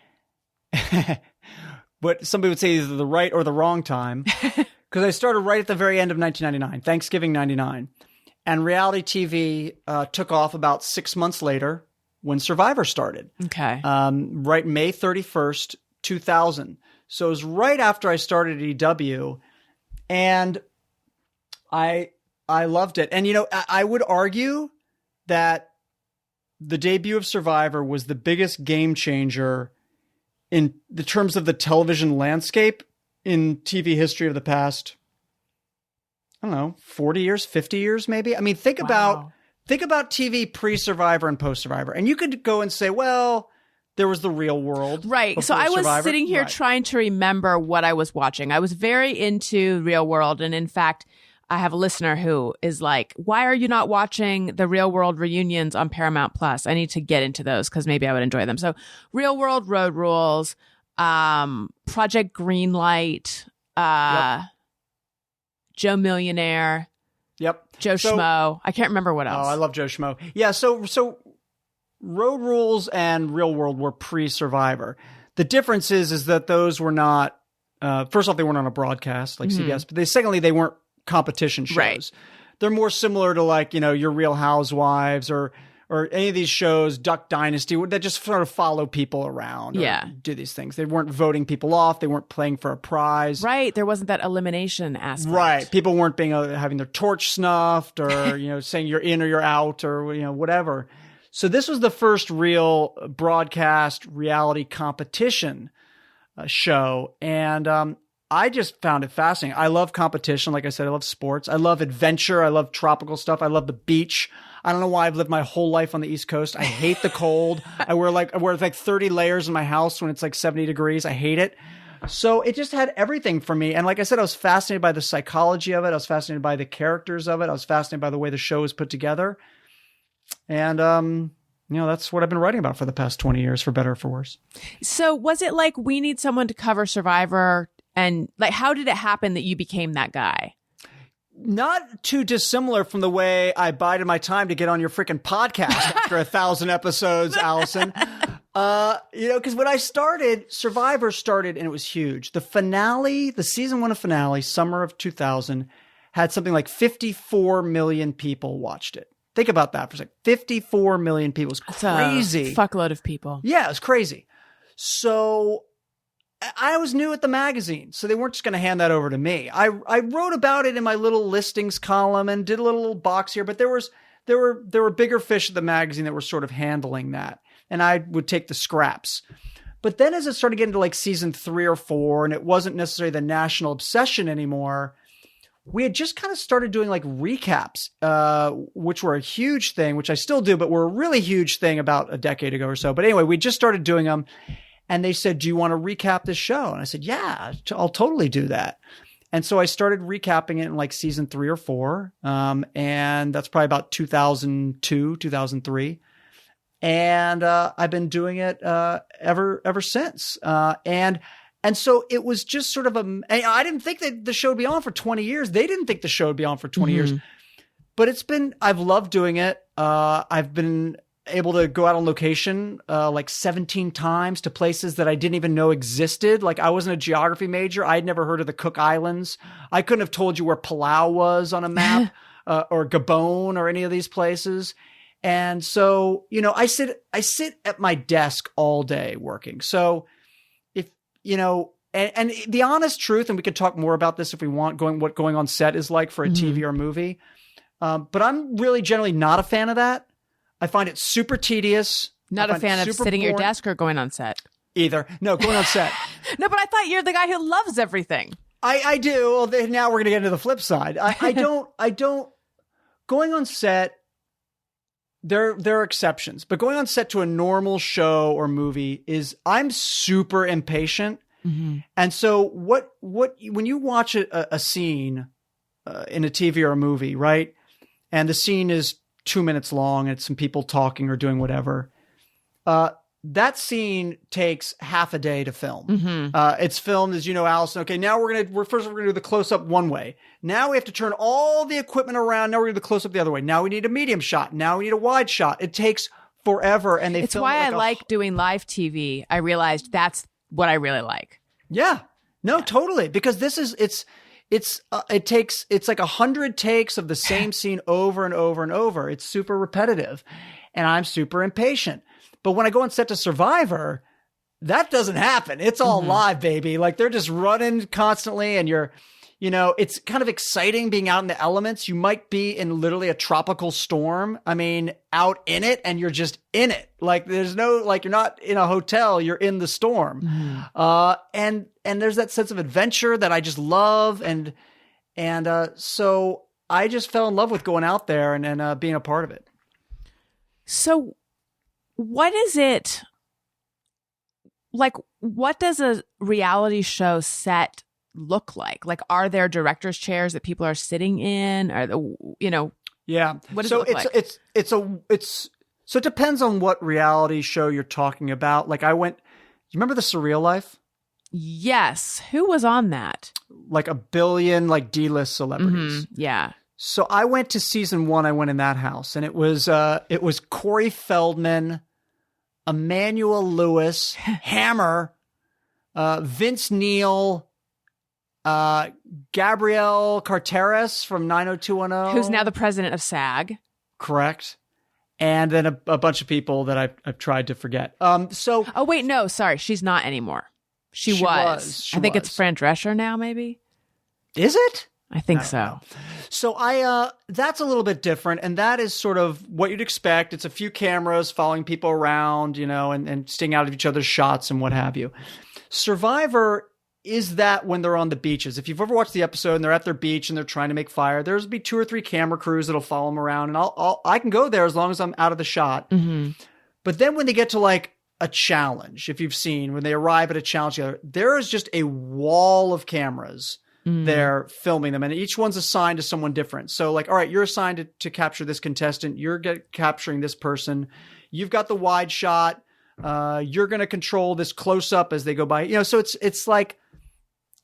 [SPEAKER 4] what somebody would say either the right or the wrong time, because I started right at the very end of 1999, Thanksgiving 99. And reality TV took off about 6 months later when Survivor started.
[SPEAKER 1] Okay.
[SPEAKER 4] Right May 31st, 2000. So it was right after I started EW, and I loved it. And, I would argue that the debut of Survivor was the biggest game changer in the terms of the television landscape in TV history of the past, I don't know, 40 years, 50 years, maybe. I mean, think about TV pre-Survivor and post-Survivor. And you could go and say, well, there was the Real World.
[SPEAKER 1] Right. So I was
[SPEAKER 4] Survivor.
[SPEAKER 1] sitting here
[SPEAKER 4] Right.
[SPEAKER 1] trying to remember what I was watching. I was very into Real World. And in fact, I have a listener who is like, why are you not watching the Real World reunions on Paramount Plus? I need to get into those because maybe I would enjoy them. So Real World, Road Rules, Project Greenlight, Joe Millionaire,
[SPEAKER 4] Yep.
[SPEAKER 1] Joe Schmo. I can't remember what
[SPEAKER 4] Oh,
[SPEAKER 1] else.
[SPEAKER 4] I love Joe Schmo. Yeah, so Road Rules and Real World were pre-Survivor. The difference is that those were not, first off, they weren't on a broadcast like CBS, but secondly, they weren't competition shows.
[SPEAKER 1] Right.
[SPEAKER 4] They're more similar to like, your Real Housewives or any of these shows, Duck Dynasty, that just sort of follow people around.
[SPEAKER 1] Yeah.
[SPEAKER 4] Or do these things. They weren't voting people off. They weren't playing for a prize.
[SPEAKER 1] Right. There wasn't that elimination aspect.
[SPEAKER 4] Right. People weren't having their torch snuffed or, saying you're in or you're out or, whatever. So this was the first real broadcast reality competition show. And I just found it fascinating. I love competition. Like I said, I love sports. I love adventure. I love tropical stuff. I love the beach. I don't know why I've lived my whole life on the East Coast. I hate the cold. I wear like 30 layers in my house when it's like 70 degrees. I hate it. So it just had everything for me. And like I said, I was fascinated by the psychology of it. I was fascinated by the characters of it. I was fascinated by the way the show was put together. And, that's what I've been writing about for the past 20 years, for better or for worse.
[SPEAKER 1] So was it like, we need someone to cover Survivor? And like, how did it happen that you became that guy?
[SPEAKER 4] Not too dissimilar from the way I bided my time to get on your freaking podcast after 1,000 episodes, Allison. Because when I started, Survivor started and it was huge. The finale, the season 1 of finale, summer of 2000, had something like 54 million people watched it. Think about that for a second. 54 million people. It was crazy.
[SPEAKER 1] That's a fuckload of people.
[SPEAKER 4] Yeah, it was crazy. So I was new at the magazine, so they weren't just going to hand that over to me. I wrote about it in my little listings column and did a little box here, but there were bigger fish at the magazine that were sort of handling that, and I would take the scraps. But then as it started getting to like season 3 or 4, and it wasn't necessarily the national obsession anymore, we had just kind of started doing like recaps, which were a huge thing, which I still do, but were a really huge thing about a decade ago or so. But anyway, we just started doing them. And they said, do you want to recap this show? And I said, yeah, I'll totally do that. And so I started recapping it in like season 3 or 4. And that's probably about 2002, 2003. And I've been doing it ever since. And so it was just sort of I didn't think that the show would be on for 20 years. They didn't think the show would be on for 20 years. But I've loved doing it. I've been able to go out on location like 17 times to places that I didn't even know existed. Like I wasn't a geography major. I'd never heard of the Cook Islands. I couldn't have told you where Palau was on a map or Gabon or any of these places. And so, I sit at my desk all day working. So if, and the honest truth, and we could talk more about this if we want, what going on set is like for a TV or a movie. But I'm really generally not a fan of that. I find it super tedious.
[SPEAKER 1] Not a fan of sitting at your desk or going on set?
[SPEAKER 4] Either. No, going on set.
[SPEAKER 1] No, but I thought you're the guy who loves everything.
[SPEAKER 4] I do. Well, now we're going to get into the flip side. I don't, going on set, there are exceptions, but going on set to a normal show or movie I'm super impatient. And so when you watch a scene in a TV or a movie, right? And the scene is 2 minutes long and it's some people talking or doing whatever. that scene takes half a day to film. It's filmed, as you know, Allison. Okay, now we're gonna do the close up one way. Now we have to turn all the equipment around. Now we're gonna do the close up the other way. Now we need a medium shot. Now we need a wide shot. It takes forever, and
[SPEAKER 1] it's why I like doing live TV. I realized that's what I really like.
[SPEAKER 4] Yeah, no, totally, because it's like 100 takes of the same scene over and over and over. It's super repetitive, and I'm super impatient. But when I go on set to Survivor, that doesn't happen. It's all live, baby. Like they're just running constantly, and it's kind of exciting being out in the elements. You might be in literally a tropical storm. I mean, out in it, and you're just in it. Like there's no, like you're not in a hotel, you're in the storm. And there's that sense of adventure that I just love. And so I just fell in love with going out there and being a part of it.
[SPEAKER 1] So what is it like? What does a reality show set look like? Like, are there director's chairs that people are sitting in? Are
[SPEAKER 4] Yeah.
[SPEAKER 1] What does it look like?
[SPEAKER 4] So it depends on what reality show you're talking about. Like you remember The Surreal Life?
[SPEAKER 1] Yes. Who was on that?
[SPEAKER 4] Like a billion, like D-list celebrities.
[SPEAKER 1] Yeah.
[SPEAKER 4] So I went to season 1. I went in that house, and it was Corey Feldman, Emmanuel Lewis, Hammer, Vince Neil, Gabrielle Carteris from 90210.
[SPEAKER 1] Who's now the president of SAG.
[SPEAKER 4] Correct. And then a bunch of people that I've tried to forget.
[SPEAKER 1] Oh, wait, no, sorry. She's not anymore. She was. I think it's Fran Drescher now, maybe.
[SPEAKER 4] Is it?
[SPEAKER 1] I think so.
[SPEAKER 4] So that's a little bit different, and that is sort of what you'd expect. It's a few cameras following people around, and staying out of each other's shots and what have you. Survivor is that when they're on the beaches. If you've ever watched the episode and they're at their beach and they're trying to make fire, there's be 2 or 3 camera crews that'll follow them around, and I can go there as long as I'm out of the shot. But then when they get to like a challenge, if you've seen when they arrive at a challenge, there is just a wall of cameras. They're filming them, and each one's assigned to someone different. So like, all right, you're assigned to capture this contestant. You're capturing this person. You've got the wide shot. You're going to control this close up as they go by, so it's like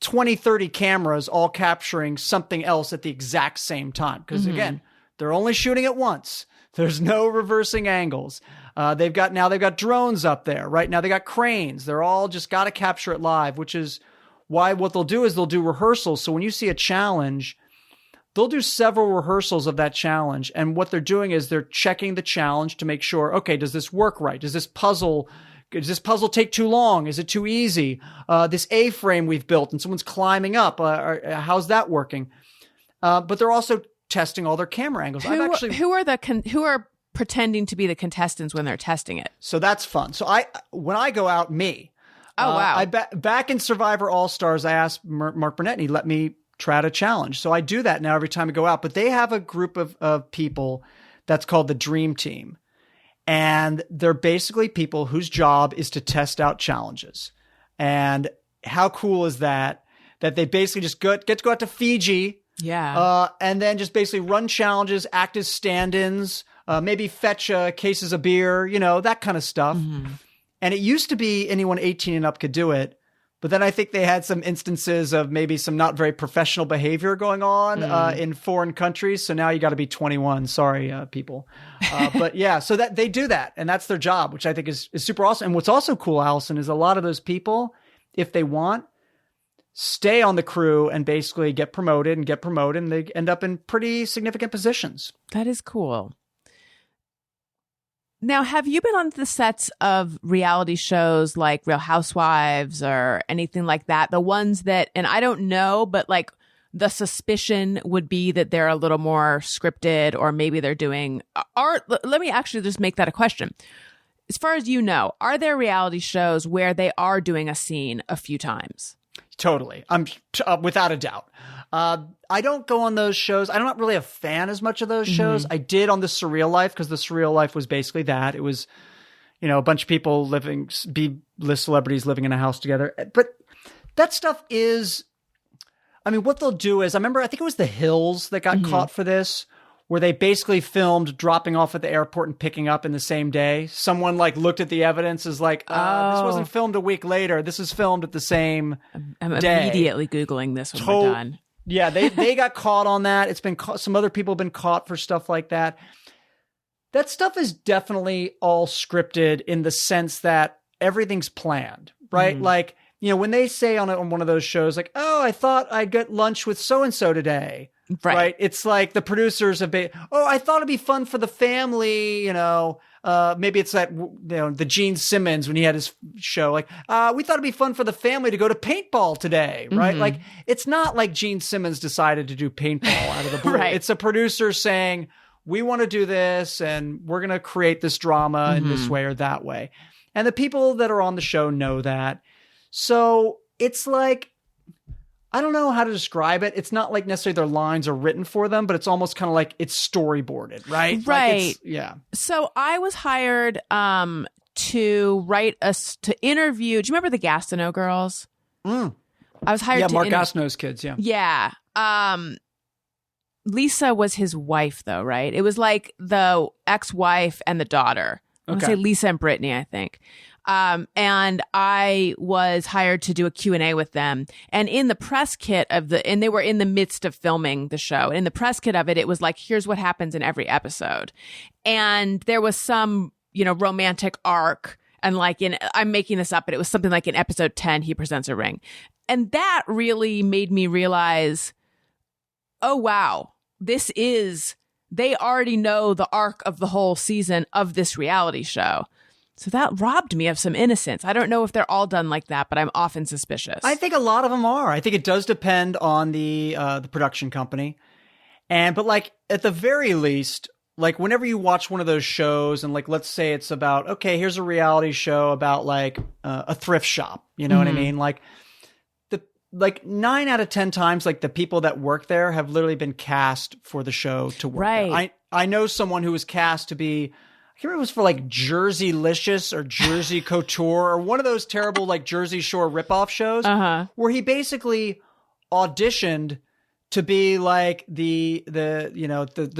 [SPEAKER 4] 20, 30 cameras all capturing something else at the exact same time. Cause again, they're only shooting it once. There's no reversing angles. They've got drones up there right now. They got cranes. They're all just got to capture it live, which is why what they'll do is they'll do rehearsals. So when you see a challenge, they'll do several rehearsals of that challenge. And what they're doing is they're checking the challenge to make sure, okay, does this work right? Does this puzzle take too long? Is it too easy? This A-frame we've built and someone's climbing up. How's that working? But they're also testing all their camera angles.
[SPEAKER 1] Who are pretending to be the contestants when they're testing it?
[SPEAKER 4] So that's fun. So when I go out, me.
[SPEAKER 1] Oh, wow.
[SPEAKER 4] Back in Survivor All-Stars, I asked Mark Burnett, and he let me try out a challenge. So I do that now every time I go out. But they have a group of people that's called the Dream Team. And they're basically people whose job is to test out challenges. And how cool is that? That they basically just get to go out to Fiji.
[SPEAKER 1] Yeah.
[SPEAKER 4] And then just basically run challenges, act as stand-ins, maybe fetch cases of beer, that kind of stuff. And it used to be anyone 18 and up could do it. But then I think they had some instances of maybe some not very professional behavior going on in foreign countries. So now you got to be 21. Sorry, people. But yeah, so that they do that. And that's their job, which I think is super awesome. And what's also cool, Allison, is a lot of those people, if they want, stay on the crew and basically get promoted. And they end up in pretty significant positions.
[SPEAKER 1] That is cool. Now, have you been on the sets of reality shows like Real Housewives or anything like that? The ones that, and I don't know, but like the suspicion would be that they're a little more scripted, or maybe they're doing art. Let me actually just make that a question. As far as you know, are there reality shows where they are doing a scene a few times?
[SPEAKER 4] Totally. I'm without a doubt. I don't go on those shows. I'm not really a fan as much of those shows. I did on The Surreal Life, because The Surreal Life was basically that. It was, a bunch of people B-list celebrities living in a house together. But that stuff is, what they'll do is, I think it was The Hills that got caught for this, where they basically filmed dropping off at the airport and picking up in the same day. Someone like looked at the evidence as like, this wasn't filmed a week later. This is filmed at the same
[SPEAKER 1] I'm
[SPEAKER 4] day.
[SPEAKER 1] immediately Googling this when we're done.
[SPEAKER 4] Yeah, they got caught on that. It's been some other people have been caught for stuff like that. That stuff is definitely all scripted in the sense that everything's planned, right?
[SPEAKER 1] Mm-hmm.
[SPEAKER 4] Like, you know, when they say on one of those shows, like, oh, I thought I'd get lunch with so-and-so today. Right. It's like the producers have been, I thought it'd be fun for the family, you know, maybe it's that, you know, the Gene Simmons when he had his show, like, we thought it'd be fun for the family to go to paintball today, right?
[SPEAKER 1] Mm-hmm.
[SPEAKER 4] Like, it's not like Gene Simmons decided to do paintball out of the blue.
[SPEAKER 1] Right.
[SPEAKER 4] It's a producer saying, we want to do this and we're going to create this drama in this way or that way. And the people that are on the show know that. So it's like, I don't know how to describe it. It's not like necessarily their lines are written for them, but it's almost kind of like it's storyboarded, right?
[SPEAKER 1] Right.
[SPEAKER 4] Yeah.
[SPEAKER 1] So I was hired to write to interview. Do you remember the Gastineau girls? I was hired to
[SPEAKER 4] Mark Gastineau's kids, yeah.
[SPEAKER 1] Yeah. Lisa was his wife, though, right? It was like the ex-wife and the daughter. I want to say Lisa and Brittany, I think. And I was hired to do a Q&A with them. And in the press kit and they were in the midst of filming the show. And in the press kit of it, it was like, here's what happens in every episode. And there was some, you know, romantic arc. And like I'm making this up, but it was something like in episode 10, he presents a ring. And that really made me realize, oh, wow, they already know the arc of the whole season of this reality show. So that robbed me of some innocence. I don't know if they're all done like that, but I'm often suspicious.
[SPEAKER 4] I think a lot of them are. I think it does depend on the production company. But like at the very least, like whenever you watch one of those shows and like, let's say it's about, okay, here's a reality show about like a thrift shop. You know what I mean? Like 9 out of 10 times, like the people that work there have literally been cast for the show to work there. I know someone who was cast to be, I can't remember if it was for like Jersey Licious or Jersey Couture or one of those terrible like Jersey Shore ripoff shows where he basically auditioned to be like the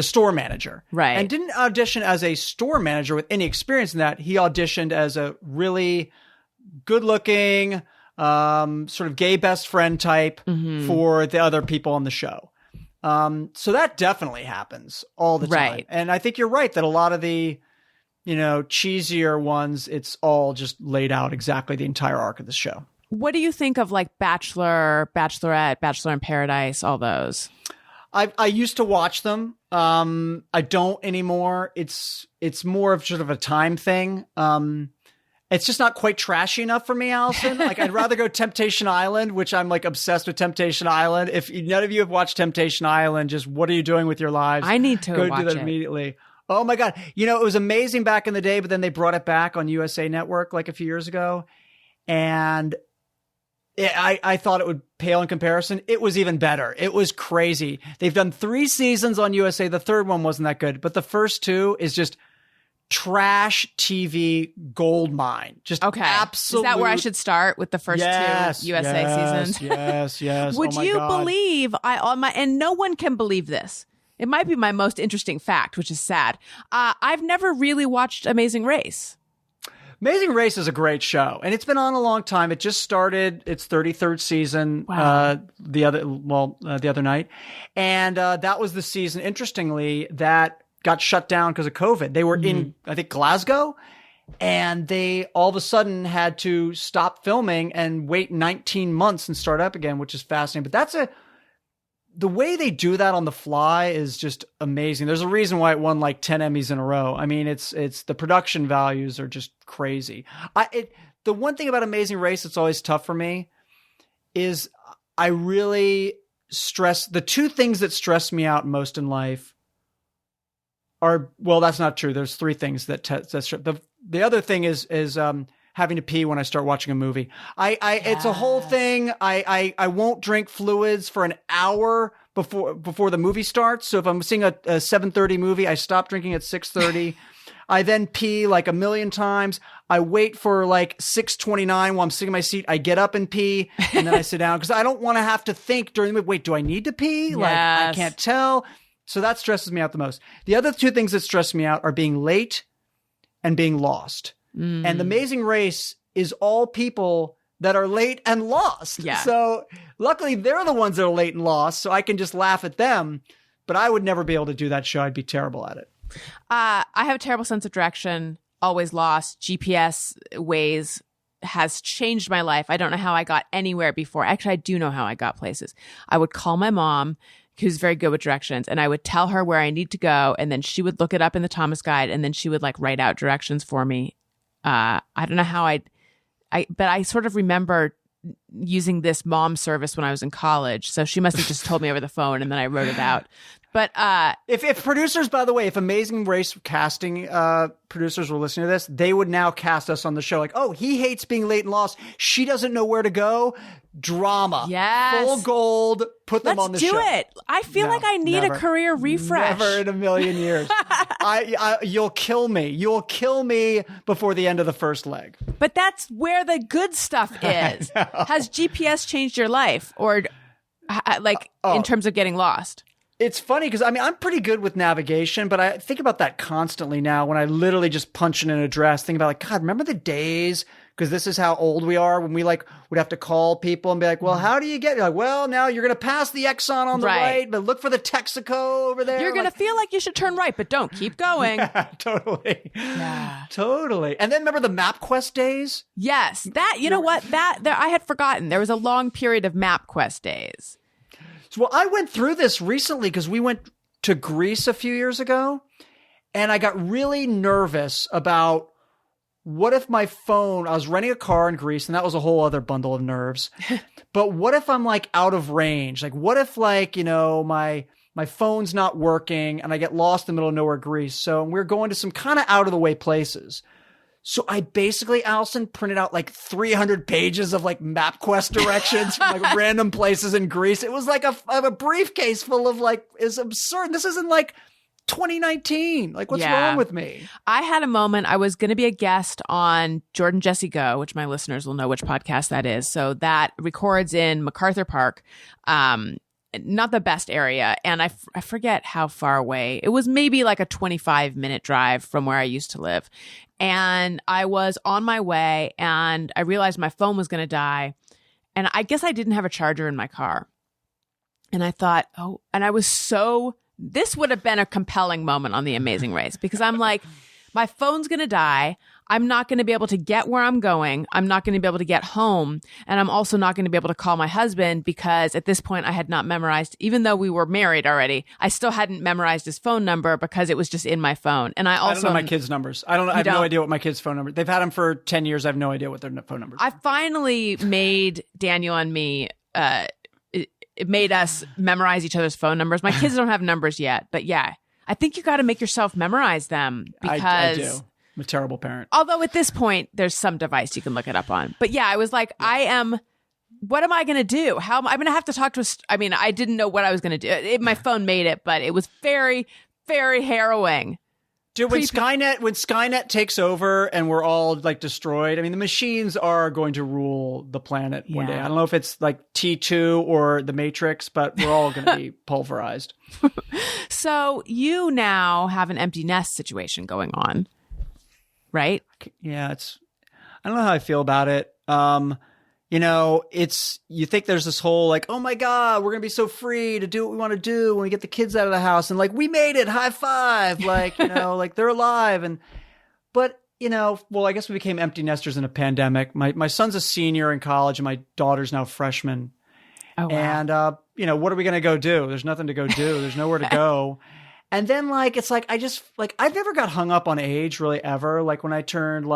[SPEAKER 4] store manager. Right. And didn't audition as a store manager with any experience in that. He auditioned as a really good looking, sort of gay best friend type for the other people on the show. So that definitely happens all the time. Right. And I think you're right that a lot of the, you know, cheesier ones, it's all just laid out exactly the entire arc of the show.
[SPEAKER 1] What do you think of like Bachelor, Bachelorette, Bachelor in Paradise, all those?
[SPEAKER 4] I used to watch them. I don't anymore. It's more of sort of a time thing. It's just not quite trashy enough for me, Allison. Like I'd rather go Temptation Island, which I'm like obsessed with Temptation Island. If none of you have watched Temptation Island, just what are you doing with your lives?
[SPEAKER 1] I need to
[SPEAKER 4] go
[SPEAKER 1] watch
[SPEAKER 4] do that
[SPEAKER 1] it
[SPEAKER 4] immediately. Oh my God. You know, it was amazing back in the day, but then they brought it back on USA Network like a few years ago. And I thought it would pale in comparison. It was even better. It was crazy. They've done 3 seasons on USA. The third one wasn't that good, but the first 2 is just trash TV gold mine. Just absolute.
[SPEAKER 1] Is that where I should start with the first 2 USA seasons?
[SPEAKER 4] Yes.
[SPEAKER 1] Would you believe and no one can believe this. It might be my most interesting fact, which is sad. I've never really watched Amazing Race.
[SPEAKER 4] Amazing Race is a great show, and it's been on a long time. It just started its 33rd season the other night, and that was the season, interestingly, that got shut down because of COVID. They were in, I think, Glasgow, and they all of a sudden had to stop filming and wait 19 months and start up again, which is fascinating. But the way they do that on the fly is just amazing. There's a reason why it won like 10 Emmys in a row. I mean, it's the production values are just crazy. The one thing about Amazing Race that's always tough for me is I really stress the 2 things that stress me out most in life are, well, that's not true. There's 3 things that the other thing is having to pee when I start watching a movie. It's a whole thing. I won't drink fluids for an hour before the movie starts. So if I'm seeing a 7:30 movie, I stop drinking at 6:30. I then pee like a million times. I wait for like 6:29 while I'm sitting in my seat. I get up and pee, and then I sit down because I don't want to have to think during the movie. Wait, do I need to pee? Like I can't tell. So that stresses me out the most. The other two things that stress me out are being late and being lost. And The Amazing Race is all people that are late and lost.
[SPEAKER 1] Yeah.
[SPEAKER 4] So luckily they're the ones that are late and lost, so I can just laugh at them. But I would never be able to do that show. I'd be terrible at it.
[SPEAKER 1] I have a terrible sense of direction, always lost. GPS Waze has changed my life. I don't know how I got anywhere before. Actually, I do know how I got places. I would call my mom, who's very good with directions, and I would tell her where I need to go, and then she would look it up in the Thomas Guide, and then she would like write out directions for me. I don't know how but I sort of remember using this mom service when I was in college. So she must have just told me over the phone, and then I wrote it out. But
[SPEAKER 4] if producers, by the way, if Amazing Race casting producers were listening to this, they would now cast us on the show like, oh, he hates being late and lost. She doesn't know where to go. Drama.
[SPEAKER 1] Yes.
[SPEAKER 4] Full gold. Put them
[SPEAKER 1] let's
[SPEAKER 4] on the
[SPEAKER 1] do
[SPEAKER 4] show.
[SPEAKER 1] it. I feel
[SPEAKER 4] No,
[SPEAKER 1] like I need
[SPEAKER 4] never.
[SPEAKER 1] a career refresh.
[SPEAKER 4] Never in a million years. You'll kill me. You'll kill me before the end of the first leg.
[SPEAKER 1] But that's where the good stuff is. Has GPS changed your life, or in terms of getting lost?
[SPEAKER 4] It's funny because, I mean, I'm pretty good with navigation, but I think about that constantly now when I literally just punch in an address, think about like, God, remember the days? Because this is how old we are when we like would have to call people and be like, well, how do you get? You're like, well, now you're going to pass the Exxon on the right, but look for the Texaco over there.
[SPEAKER 1] You're going to feel like you should turn right, but don't. Keep going.
[SPEAKER 4] Yeah, totally.
[SPEAKER 1] Yeah.
[SPEAKER 4] Totally. And then remember the MapQuest days?
[SPEAKER 1] Yes. You know what? I had forgotten. There was a long period of MapQuest days.
[SPEAKER 4] Well, I went through this recently because we went to Greece a few years ago, and I got really nervous about what if my phone, I was renting a car in Greece, and that was a whole other bundle of nerves. But what if I'm like out of range? Like, what if like, you know, my phone's not working and I get lost in the middle of nowhere, Greece. So we're going to some kind of out of the way places. So I basically, Allison, printed out like 300 pages of like MapQuest directions from like random places in Greece. It was like a briefcase full of like, it's absurd. This isn't like 2019. Like, what's wrong with me?
[SPEAKER 1] I had a moment. I was going to be a guest on Jordan Jesse Go, which my listeners will know which podcast that is. So that records in MacArthur Park. Not the best area. And I forget how far away. It was maybe like a 25-minute drive from where I used to live. And I was on my way and I realized my phone was going to die. And I guess I didn't have a charger in my car. And I thought, this would have been a compelling moment on The Amazing Race because I'm like, my phone's going to die. I'm not going to be able to get where I'm going. I'm not going to be able to get home. And I'm also not going to be able to call my husband because at this point I had not memorized, even though we were married already, I still hadn't memorized his phone number because it was just in my phone. And I don't
[SPEAKER 4] know my kids' numbers. I have no idea what my kids' phone number. They've had them for 10 years. I have no idea what their phone numbers are.
[SPEAKER 1] I finally made Daniel and me, it made us memorize each other's phone numbers. My kids don't have numbers yet, but yeah, I think you got to make yourself memorize them because
[SPEAKER 4] I do. I'm a terrible parent.
[SPEAKER 1] Although at this point, there's some device you can look it up on. But yeah, I was like, what am I going to do? I'm going to have to talk to I didn't know what I was going to do. My phone made it, but it was very, very harrowing.
[SPEAKER 4] Dude, when Skynet takes over and we're all like destroyed, I mean, the machines are going to rule the planet one day. I don't know if it's like T2 or the Matrix, but we're all going to be pulverized.
[SPEAKER 1] So you now have an empty nest situation going on, right?
[SPEAKER 4] Yeah, I don't know how I feel about it. You think there's this whole like, oh my God, we're going to be so free to do what we want to do when we get the kids out of the house. And like, we made it, high five, like, like they're alive. But I guess we became empty nesters in a pandemic. My son's a senior in college and my daughter's now a freshman. Oh, wow. And, what are we going to go do? There's nothing to go do. There's nowhere to go. And then like, it's like, I've never got hung up on age really ever. Like when I turned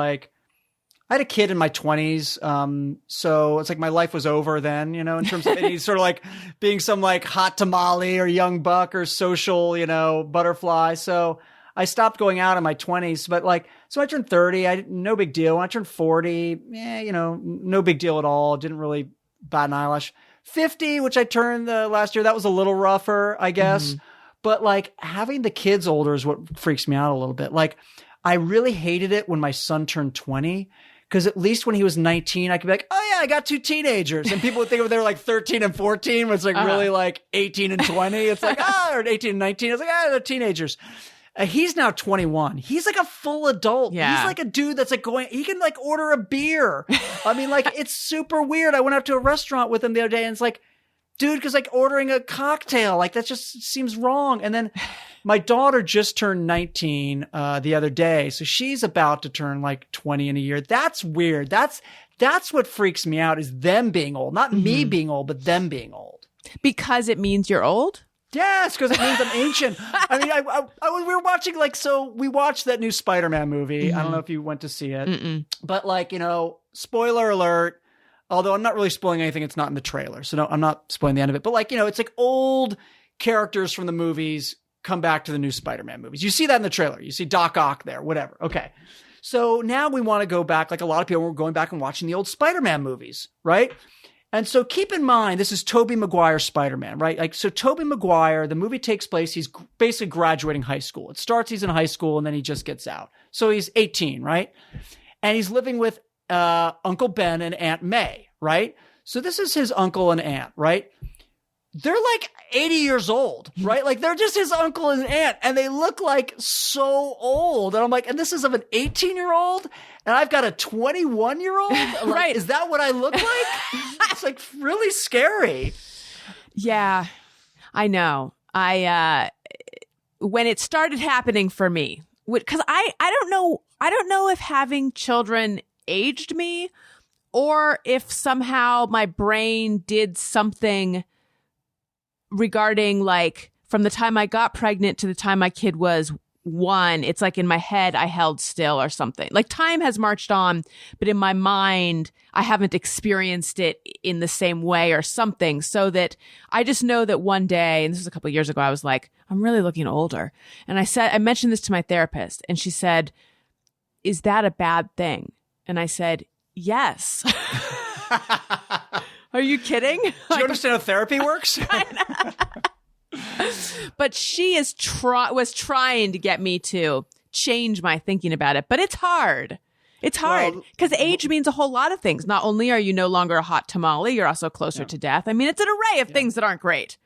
[SPEAKER 4] I had a kid in my 20s, so it's like my life was over then, in terms of any sort of like being some like hot tamale or young buck or social, butterfly. So I stopped going out in my 20s, but so I turned 30, no big deal. When I turned 40, no big deal at all. Didn't really bat an eyelash. 50, which I turned last year, that was a little rougher, I guess. Mm-hmm. But having the kids older is what freaks me out a little bit. I really hated it when my son turned 20. Because at least when he was 19, I could be like, oh yeah, I got 2 teenagers. And people would think they were like 13 and 14, when it's like really like 18 and 20. It's like, or 18 and 19. It's like, they're teenagers. He's now 21. He's like a full adult.
[SPEAKER 1] Yeah.
[SPEAKER 4] He's like a dude that's like he can like order a beer. I mean, like, it's super weird. I went out to a restaurant with him the other day and it's like, dude, because like ordering a cocktail, like that just seems wrong. And then my daughter just turned 19 the other day. So she's about to turn like 20 in a year. That's weird. That's what freaks me out, is them being old. Not me being old, but them being old.
[SPEAKER 1] Because it means you're old?
[SPEAKER 4] Yes, because it means I'm ancient. I mean, we were watching we watched that new Spider-Man movie. I don't know if you went to see it, but like, spoiler alert. Although I'm not really spoiling anything, it's not in the trailer, so no, I'm not spoiling the end of it. But like, it's like old characters from the movies come back to the new Spider-Man movies. You see that in the trailer. You see Doc Ock there, whatever. Okay. So now we want to go back, like a lot of people were going back and watching the old Spider-Man movies, right? And so keep in mind, this is Toby Mcguire Spider-Man, right? Like, so Toby Mcguire, the movie takes place, he's basically graduating high school. It starts, he's in high school, and then he just gets out. So he's 18, right? And he's living with Uncle Ben and Aunt May, right? So this is his uncle and aunt, right? They're like 80 years old, right? Like, they're just his uncle and aunt, and they look like so old. And I'm like, and this is of an 18-year-old, and I've got a 21-year-old? Like,
[SPEAKER 1] Right.
[SPEAKER 4] Is that what I look like? It's like really scary.
[SPEAKER 1] Yeah, I know. When it started happening for me, because I don't know if having children aged me, or if somehow my brain did something regarding, like, from the time I got pregnant to the time my kid was 1, it's like in my head I held still or something. Like, time has marched on, but in my mind I haven't experienced it in the same way or something, so that I just know that one day, and this was a couple of years ago, I was like, I'm really looking older. And I mentioned this to my therapist, and she said, is that a bad thing? And I said, yes. Are you kidding?
[SPEAKER 4] Do you understand how therapy works?
[SPEAKER 1] But she was trying to get me to change my thinking about it. But it's hard. It's hard because age means a whole lot of things. Not only are you no longer a hot tamale, you're also closer to death. I mean, it's an array of things that aren't great.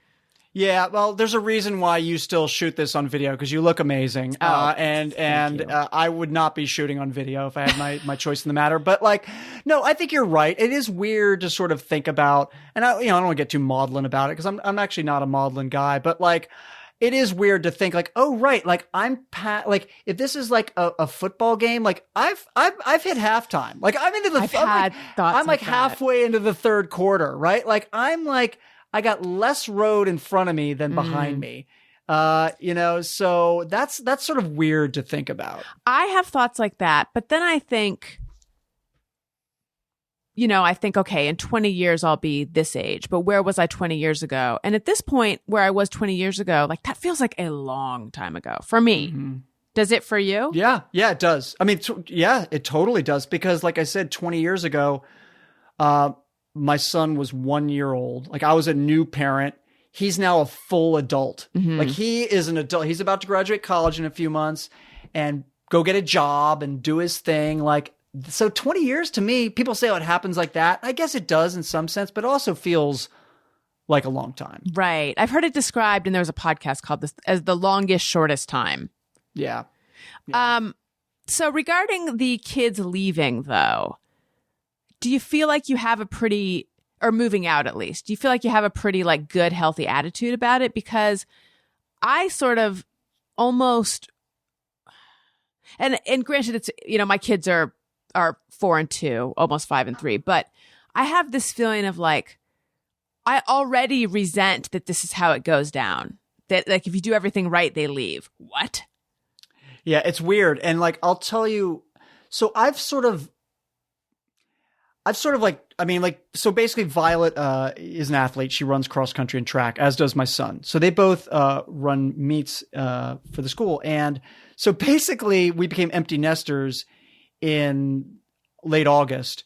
[SPEAKER 4] Yeah, well, there's a reason why you still shoot this on video, because you look amazing. And I would not be shooting on video if I had my choice in the matter. But like, no, I think you're right. It is weird to sort of think about, and I don't want to get too maudlin about it, because I'm actually not a maudlin guy, but like, it is weird to think like, oh, right. Like, like, if this is like a football game, like I've hit halftime. Like, I'm into I'm like halfway into the third quarter, right? Like, I'm like, I got less road in front of me than behind me. So that's sort of weird to think about.
[SPEAKER 1] I have thoughts like that, but then I think, okay, in 20 years, I'll be this age, but where was I 20 years ago? And at this point where I was 20 years ago, like, that feels like a long time ago for me. Mm-hmm. Does it for you?
[SPEAKER 4] Yeah, it does. I mean, it totally does. Because like I said, 20 years ago, my son was 1 year old. Like, I was a new parent. He's now a full adult. Mm-hmm. Like, he is an adult. He's about to graduate college in a few months and go get a job and do his thing. Like, so 20 years to me, people say, oh, it happens like that. I guess it does in some sense, but it also feels like a long time.
[SPEAKER 1] Right. I've heard it described, and there was a podcast called this as the longest, shortest time.
[SPEAKER 4] Yeah.
[SPEAKER 1] So regarding the kids leaving, though, do you feel like you have or moving out at least, do you feel like you have a pretty like good, healthy attitude about it? Because I sort of almost, and granted it's, my kids are 4 and 2, almost 5 and 3, but I have this feeling of like, I already resent that this is how it goes down. That like, if you do everything right, they leave. What?
[SPEAKER 4] Yeah, it's weird. And like, I'll tell you, so I've sort of like, I mean, like, so basically Violet is an athlete. She runs cross country and track, as does my son. So they both run meets for the school. And so basically we became empty nesters in late August,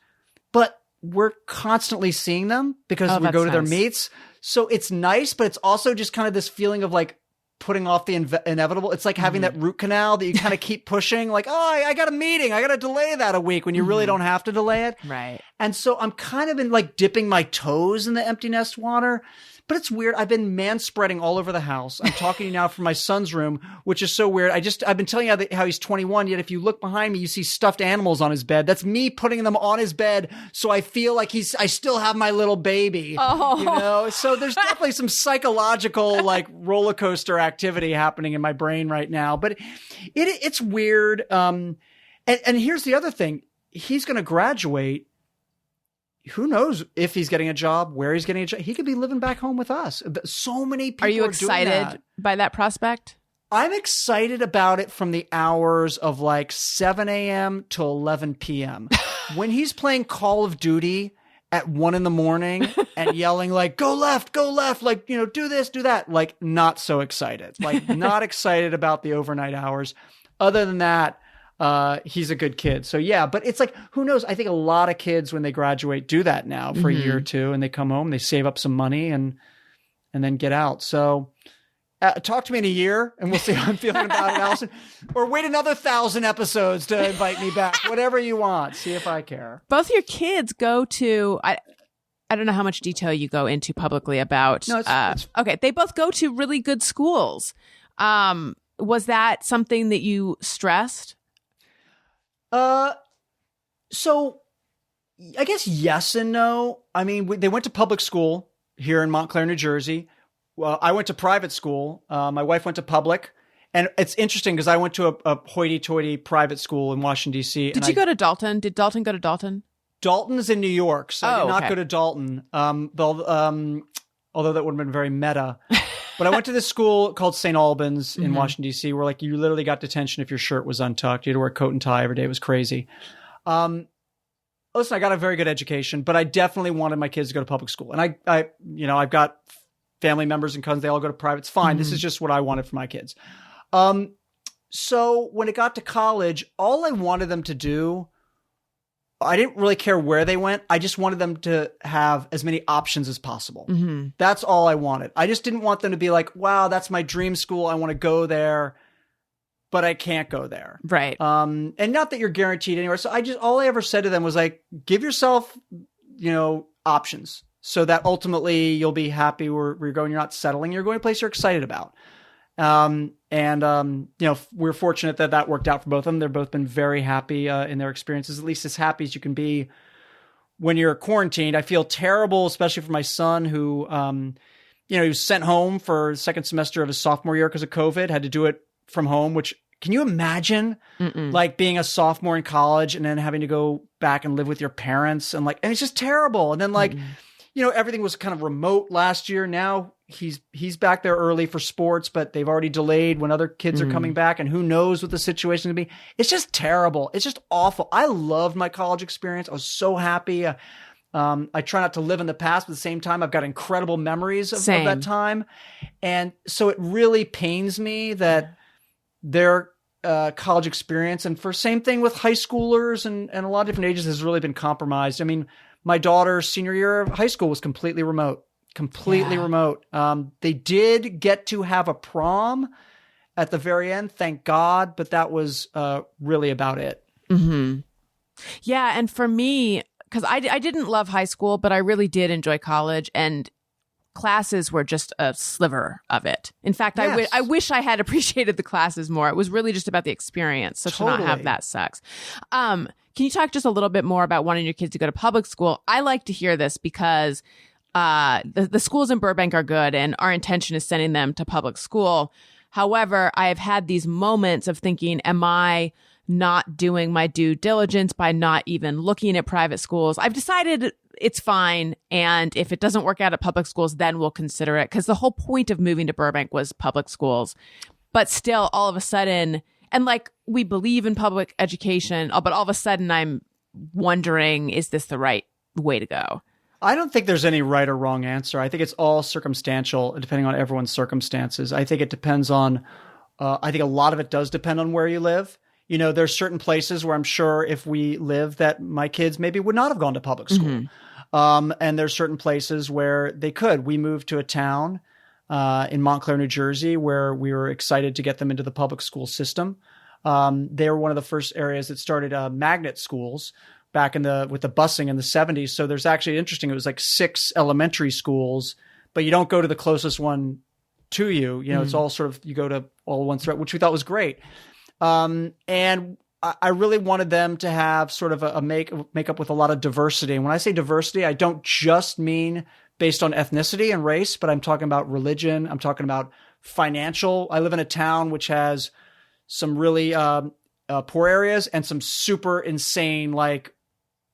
[SPEAKER 4] but we're constantly seeing them because we go to their meets. So it's nice, but it's also just kind of this feeling of like, putting off the inevitable. It's like having that root canal that you kind of keep pushing, like, oh, I got a meeting. I got to delay that a week when you really don't have to delay it.
[SPEAKER 1] Right.
[SPEAKER 4] And so I'm kind of in like dipping my toes in the empty nest water. But it's weird. I've been manspreading all over the house. I'm talking to you now from my son's room, which is so weird. I've been telling you how he's 21, yet if you look behind me, you see stuffed animals on his bed. That's me putting them on his bed, so I feel like I still have my little baby. Oh. You know? So there's definitely some psychological like roller coaster activity happening in my brain right now. But it's weird. And here's the other thing. He's going to graduate. Who knows if he's getting a job, where he's getting a job. He could be living back home with us. So many people
[SPEAKER 1] are you
[SPEAKER 4] doing
[SPEAKER 1] excited
[SPEAKER 4] that.
[SPEAKER 1] by that prospect?
[SPEAKER 4] I'm excited about it from the hours of like 7 a.m. to 11 p.m. When he's playing Call of Duty at 1 a.m. and yelling like, go left, like, you know, do this, do that. Like, not so excited. Like, not excited about the overnight hours. Other than that, he's a good kid. So yeah, but it's like, who knows? I think a lot of kids when they graduate do that now for a year or two, and they come home, they save up some money and then get out. So talk to me in a year and we'll see how I'm feeling about it, Allison. Or wait another 1,000 episodes to invite me back. Whatever you want. See if I care.
[SPEAKER 1] Both your kids go to, I don't know how much detail you go into publicly about.
[SPEAKER 4] No, it's
[SPEAKER 1] okay. They both go to really good schools. Was that something that you stressed?
[SPEAKER 4] So I guess yes and no. I mean, they went to public school here in Montclair, New Jersey. Well, I went to private school. My wife went to public, and it's interesting because I went to a hoity-toity private school in Washington, D.C.
[SPEAKER 1] Did you go to Dalton? Did Dalton go to Dalton?
[SPEAKER 4] Dalton's in New York, so I did not
[SPEAKER 1] okay.
[SPEAKER 4] go to Dalton. Although that would have been very meta. But I went to this school called St. Albans in Washington, D.C., where like you literally got detention if your shirt was untucked. You had to wear a coat and tie every day. It was crazy. Listen, I got a very good education, but I definitely wanted my kids to go to public school. And I've got family members and cousins. They all go to private. It's fine. This is just what I wanted for my kids. So when it got to college, all I wanted them to do, I didn't really care where they went. I just wanted them to have as many options as possible. That's all I wanted. I just didn't want them to be like, wow, that's my dream school. I want to go there, but I can't go there.
[SPEAKER 1] Right.
[SPEAKER 4] And not that you're guaranteed anywhere. So all I ever said to them was like, give yourself, options so that ultimately you'll be happy where you're going. You're not settling. You're going to a place you're excited about. We're fortunate that worked out for both of them. They've both been very happy in their experiences, at least as happy as you can be when you're quarantined. I feel terrible, especially for my son who, he was sent home for the second semester of his sophomore year because of COVID, had to do it from home, which can you imagine like being a sophomore in college and then having to go back and live with your parents and it's just terrible. And then everything was kind of remote last year. Now he's back there early for sports, but they've already delayed when other kids are coming back, and who knows what the situation will be. It's just terrible. It's just awful. I loved my college experience. I was so happy. I try not to live in the past, but at the same time, I've got incredible memories of that time. And so it really pains me that their college experience, and for same thing with high schoolers and a lot of different ages, has really been compromised. I mean, my daughter's senior year of high school was completely remote. They did get to have a prom at the very end, thank God, but that was really about it.
[SPEAKER 1] Yeah, and for me, because I didn't love high school, but I really did enjoy college, and classes were just a sliver of it. In fact,
[SPEAKER 4] Yes.
[SPEAKER 1] I wish I had appreciated the classes more. It was really just about the experience. So to not have that sucks. Can you talk just a little bit more about wanting your kids to go to public school? I like to hear this because the schools in Burbank are good, and our intention is sending them to public school. However, I have had these moments of thinking, am I not doing my due diligence by not even looking at private schools? I've decided it's fine. And if it doesn't work out at public schools, then we'll consider it. Because the whole point of moving to Burbank was public schools. But still, all of a sudden, and we believe in public education, but all of a sudden I'm wondering, is this the right way to go?
[SPEAKER 4] I don't think there's any right or wrong answer. I think it's all circumstantial, depending on everyone's circumstances. I think it depends on, I think a lot of it does depend on where you live. There's certain places where I'm sure if we live that my kids maybe would not have gone to public school. And there's certain places where they could. We moved to a town in Montclair, New Jersey, where we were excited to get them into the public school system. They were one of the first areas that started magnet schools back with the busing in the 70s. So there's actually interesting. It was like 6 elementary schools, but you don't go to the closest one to you. You know, it's all sort of, you go to all one thread, which we thought was great. And I really wanted them to have sort of a makeup with a lot of diversity. And when I say diversity, I don't just mean based on ethnicity and race, but I'm talking about religion. I'm talking about financial. I live in a town which has some really poor areas and some super insane like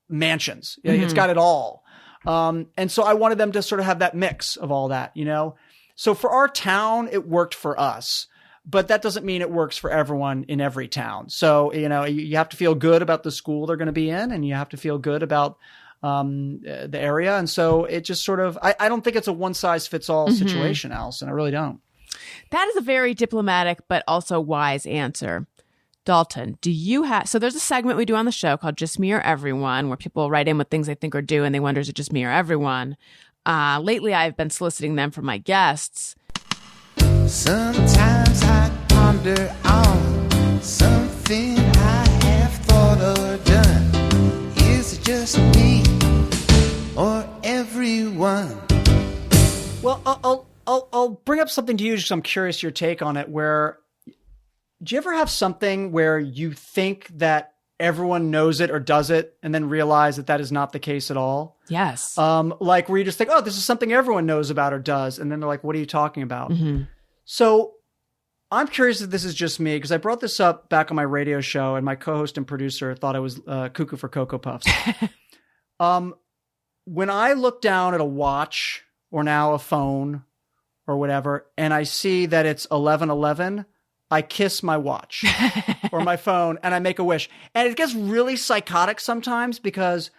[SPEAKER 4] mansions. It's got it all. And so I wanted them to sort of have that mix of all that, you know? So for our town, it worked for us, but that doesn't mean it works for everyone in every town. So, you know, you have to feel good about the school they're going to be in, and you have to feel good about the area. And so it just sort of, I don't think it's a one size fits all situation, Allison. I really don't.
[SPEAKER 1] That is a very diplomatic, but also wise answer. Dalton, do you have, so there's a segment we do on the show called Just Me or Everyone, where people write in what things they think or do, and they wonder, is it just me or everyone? Lately, I've been soliciting them from my guests.
[SPEAKER 3] Sometimes I ponder on something I have thought or done. Is it just me or everyone?
[SPEAKER 4] Well, I'll bring up something to you because I'm curious your take on it. Where do you ever have something where you think that everyone knows it or does it, and then realize that is not the case at all?
[SPEAKER 1] Yes.
[SPEAKER 4] Like where you just think, oh, this is something everyone knows about or does, and then they're like, what are you talking about? So I'm curious if this is just me, because I brought this up back on my radio show, and my co-host and producer thought I was cuckoo for Cocoa Puffs. When I look down at a watch or now a phone or whatever, and I see that it's 11:11, I kiss my watch or my phone and I make a wish. And it gets really psychotic sometimes, because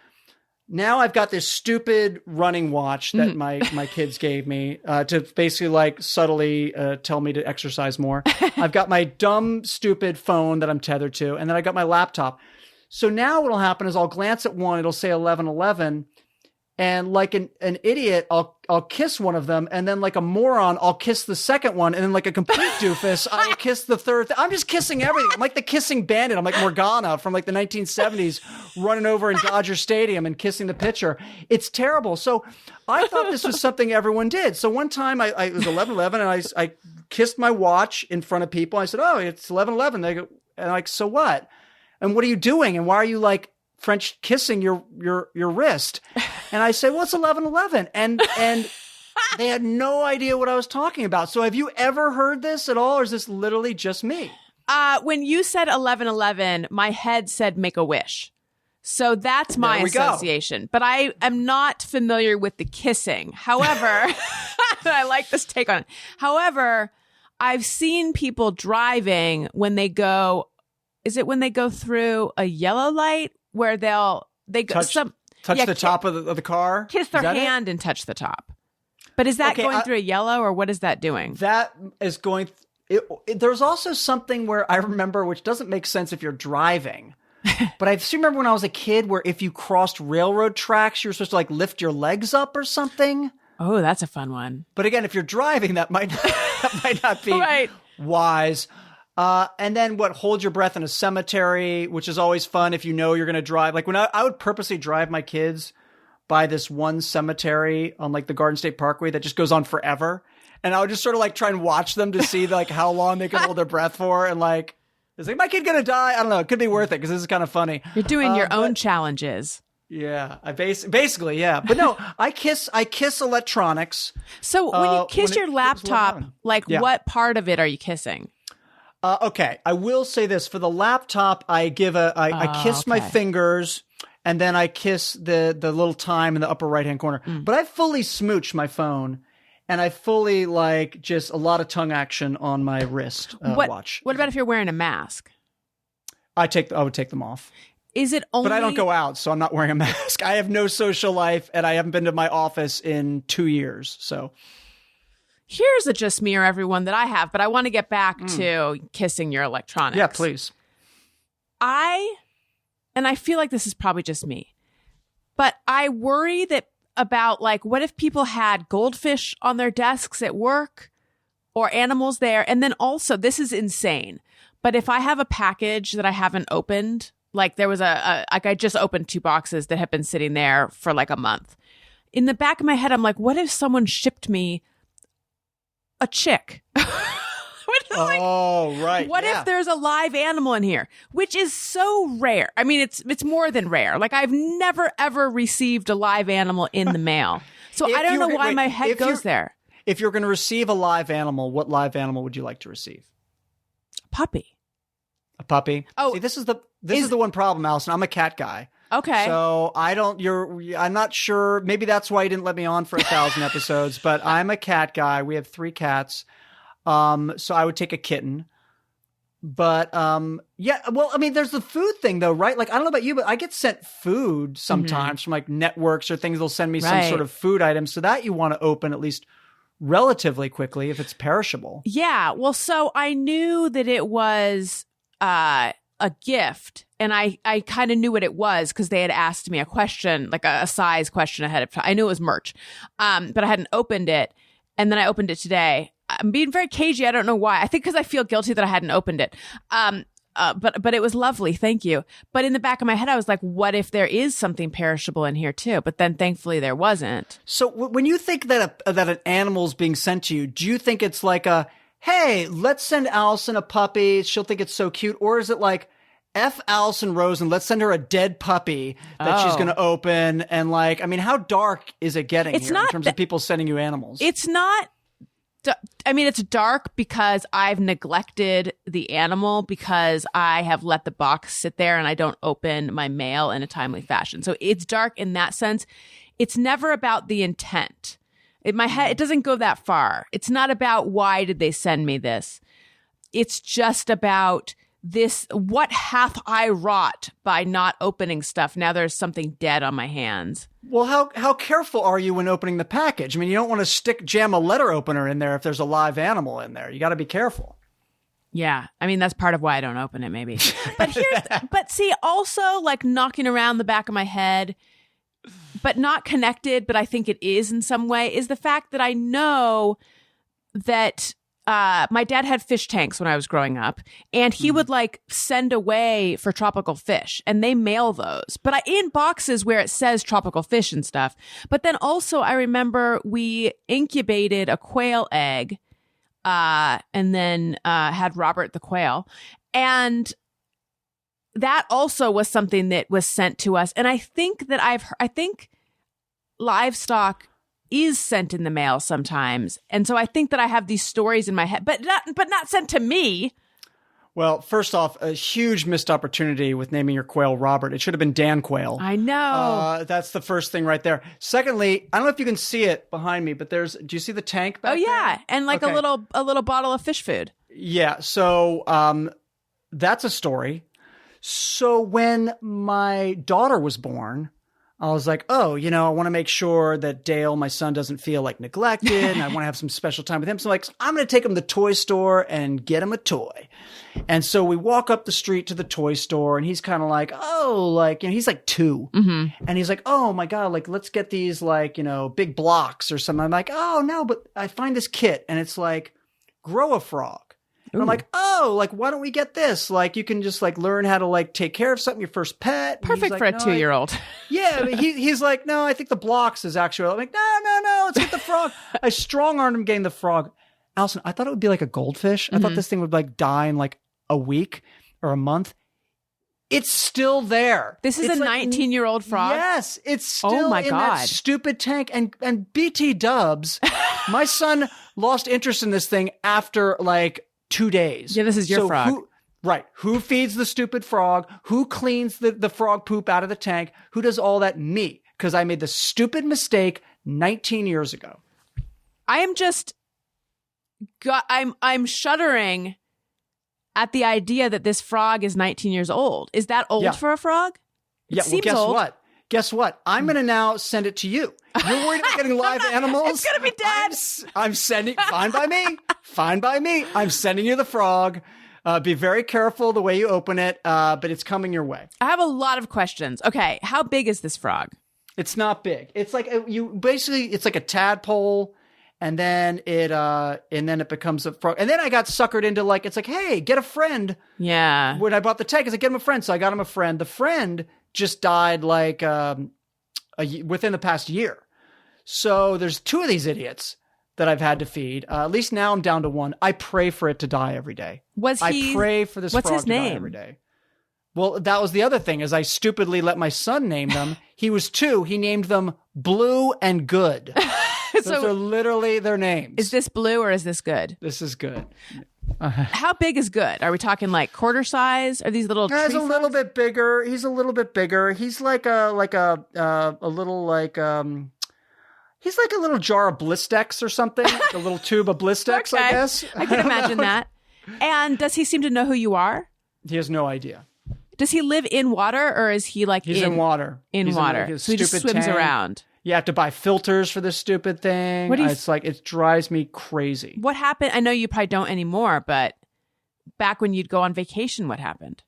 [SPEAKER 4] now I've got this stupid running watch that my kids gave me to basically like subtly tell me to exercise more. I've got my dumb, stupid phone that I'm tethered to, and then I got my laptop. So now what'll happen is I'll glance at one, it'll say 11:11. And like an idiot, I'll kiss one of them, and then like a moron, I'll kiss the second one, and then like a complete doofus, I'll kiss the third. I'm just kissing everything. I'm like the kissing bandit. I'm like Morgana from like the 1970s, running over in Dodger Stadium and kissing the pitcher. It's terrible. So I thought this was something everyone did. So one time it was 11:11, and I kissed my watch in front of people. I said, "Oh, it's 11:11." They go, and I'm like, "So what? And what are you doing? And why are you like French kissing your wrist?" And I say, well, it's 11:11. And they had no idea what I was talking about. So have you ever heard this at all, or is this literally just me?
[SPEAKER 1] When you said 11:11, my head said make a wish. So that's my association. But I am not familiar with the kissing. However, I like this take on it. However, I've seen people driving when they go, is it when they go through a yellow light where they go
[SPEAKER 4] touch the top of the car?
[SPEAKER 1] Kiss their hand and touch the top. But is that going through a yellow, or what is that doing?
[SPEAKER 4] That is going... there's also something where I remember, which doesn't make sense if you're driving, but I still remember when I was a kid where if you crossed railroad tracks, you were supposed to like lift your legs up or something.
[SPEAKER 1] Oh, that's a fun one.
[SPEAKER 4] But again, if you're driving, that might not be
[SPEAKER 1] right.
[SPEAKER 4] Wise. And then hold your breath in a cemetery, which is always fun if you know you're going to drive. Like when I would purposely drive my kids by this one cemetery on like the Garden State Parkway that just goes on forever. And I would just sort of like try and watch them to see like how long they can hold their breath for. And like, is like my kid going to die? I don't know. It could be worth it because this is kind of funny.
[SPEAKER 1] You're doing your own challenges.
[SPEAKER 4] Yeah, I basically, yeah. But no, I kiss electronics.
[SPEAKER 1] So when you kiss your laptop, what part of it are you kissing?
[SPEAKER 4] Okay, I will say this. For the laptop, I kiss my fingers, and then I kiss the little time in the upper right-hand corner. But I fully smooch my phone, and I fully like just a lot of tongue action on my wrist watch. What
[SPEAKER 1] about if you're wearing a mask?
[SPEAKER 4] I would take them off.
[SPEAKER 1] Is it only...
[SPEAKER 4] But I don't go out, so I'm not wearing a mask. I have no social life, and I haven't been to my office in 2 years, so...
[SPEAKER 1] Here's a just me or everyone that I have, but I want to get back to kissing your electronics.
[SPEAKER 4] Yeah, please.
[SPEAKER 1] I feel like this is probably just me, but I worry about like, what if people had goldfish on their desks at work? or animals there. And then also, this is insane, but if I have a package that I haven't opened, like there was I just opened 2 boxes that have been sitting there for like a month. In the back of my head, I'm like, what if someone shipped me a chick?
[SPEAKER 4] Right.
[SPEAKER 1] What if there's a live animal in here, which is so rare? I mean, it's more than rare. Like I've never ever received a live animal in the mail, so I don't know why my head goes there.
[SPEAKER 4] If you're going to receive a live animal, what live animal would you like to receive?
[SPEAKER 1] Puppy.
[SPEAKER 4] A puppy. Oh, see, this is the one problem, Allison. I'm a cat guy.
[SPEAKER 1] Okay.
[SPEAKER 4] So I'm not sure. Maybe that's why you didn't let me on for 1,000 episodes, but I'm a cat guy. We have 3 cats. So I would take a kitten. But, yeah, well, I mean, there's the food thing though, right? Like, I don't know about you, but I get sent food sometimes from like networks or things. They'll send me some sort of food item. So that you want to open at least relatively quickly if it's perishable.
[SPEAKER 1] Yeah. Well, so I knew that it was, a gift, and I kind of knew what it was because they had asked me a question, like a size question ahead of time. I knew it was merch, but I hadn't opened it, and then I opened it today. I'm being very cagey. I don't know why. I think because I feel guilty that I hadn't opened it. But it was lovely. Thank you. But in the back of my head, I was like, what if there is something perishable in here too? But then thankfully there wasn't.
[SPEAKER 4] So when you think that that an animal's being sent to you, do you think it's like hey, let's send Allison a puppy. She'll think it's so cute. Or is it like, F Allison Rosen, let's send her a dead puppy that she's going to open. And like, I mean, how dark is it getting in terms of people sending you animals?
[SPEAKER 1] It's not. I mean, it's dark because I've neglected the animal because I have let the box sit there and I don't open my mail in a timely fashion. So it's dark in that sense. It's never about the intent. In my head, it doesn't go that far. It's not about why did they send me this. It's just about this, what hath I wrought by not opening stuff? Now there's something dead on my hands.
[SPEAKER 4] Well, how careful are you when opening the package? I mean, you don't want to jam a letter opener in there if there's a live animal in there. You got to be careful.
[SPEAKER 1] Yeah. I mean, that's part of why I don't open it, maybe. But but see, also like knocking around the back of my head, but not connected, but I think it is in some way, is the fact that I know that my dad had fish tanks when I was growing up, and he would like send away for tropical fish, and they mail those, but in boxes where it says tropical fish and stuff. But then also I remember we incubated a quail egg, and then had Robert the quail, and that also was something that was sent to us. And I think that I think livestock is sent in the mail sometimes. And so I think that I have these stories in my head, but not sent to me.
[SPEAKER 4] Well, first off, a huge missed opportunity with naming your quail Robert. It should have been Dan Quail.
[SPEAKER 1] I know.
[SPEAKER 4] That's the first thing right there. Secondly, I don't know if you can see it behind me, but do you see the tank back
[SPEAKER 1] yeah.
[SPEAKER 4] there?
[SPEAKER 1] And like a little bottle of fish food.
[SPEAKER 4] Yeah. So, that's a story. So when my daughter was born, I was like, oh, I want to make sure that Dale, my son, doesn't feel like neglected, and I want to have some special time with him. So I'm going to take him to the toy store and get him a toy. And so we walk up the street to the toy store, and he's kind of like, he's like 2. Mm-hmm. And he's like, oh my God, like, let's get these big blocks or something. I'm like, oh no, but I find this kit and it's like, grow a frog. And I'm like, why don't we get this? Like, you can just learn how to take care of something, your first pet.
[SPEAKER 1] Perfect for a 2-year-old.
[SPEAKER 4] Yeah. But he's like, no, I think the blocks is actually, I'm like, no, let's get the frog. I strong-armed him getting the frog. Allison, I thought it would be like a goldfish. I thought this thing would die in a week or a month. It's still there.
[SPEAKER 1] This is a 19-year-old frog?
[SPEAKER 4] Yes. It's still in that stupid tank. And BT Dubs, my son lost interest in this thing after 2 days.
[SPEAKER 1] Yeah, this is your frog.
[SPEAKER 4] Who feeds the stupid frog? Who cleans the frog poop out of the tank? Who does all that? Me. Because I made the stupid mistake 19 years ago.
[SPEAKER 1] I am just... I'm shuddering at the idea that this frog is 19 years old. Is that old for a frog?
[SPEAKER 4] Well, Guess what? I'm going to now send it to you. You're worried about getting live animals?
[SPEAKER 1] It's going to be dead.
[SPEAKER 4] I'm sending... Fine by me. Fine by me. I'm sending you the frog. Be very careful the way you open it, but it's coming your way.
[SPEAKER 1] I have a lot of questions. Okay, how big is this frog?
[SPEAKER 4] It's not big. It's like it's like a tadpole, And then it becomes a frog. And then I got suckered into like, it's like, hey, get a friend.
[SPEAKER 1] Yeah.
[SPEAKER 4] When I bought the tank, I said, get him a friend. So I got him a friend. The friend just died like within the past year. So there's 2 of these idiots that I've had to feed. At least now I'm down to 1. I pray for it to die every day. I pray for this frog to die every day. Well, that was the other thing, is I stupidly let my son name them. He was 2. He named them Blue and Good. Those are literally their names.
[SPEAKER 1] Is this Blue or is this Good?
[SPEAKER 4] This is Good.
[SPEAKER 1] How big is Good? Are we talking like quarter size? Are these little?
[SPEAKER 4] He's a little bit bigger. He's a little bit bigger. He's like a little like he's like a little jar of Blistex or something, like a little tube of Blistex.
[SPEAKER 1] Okay.
[SPEAKER 4] I guess
[SPEAKER 1] I can imagine that. And does he seem to know who you are?
[SPEAKER 4] He has no idea.
[SPEAKER 1] Does he live in water, or is he like
[SPEAKER 4] He's in water?
[SPEAKER 1] In water, so he just swims around.
[SPEAKER 4] You have to buy filters for this stupid thing. It's like, it drives me crazy.
[SPEAKER 1] What happened? I know you probably don't anymore, but back when you'd go on vacation, what happened?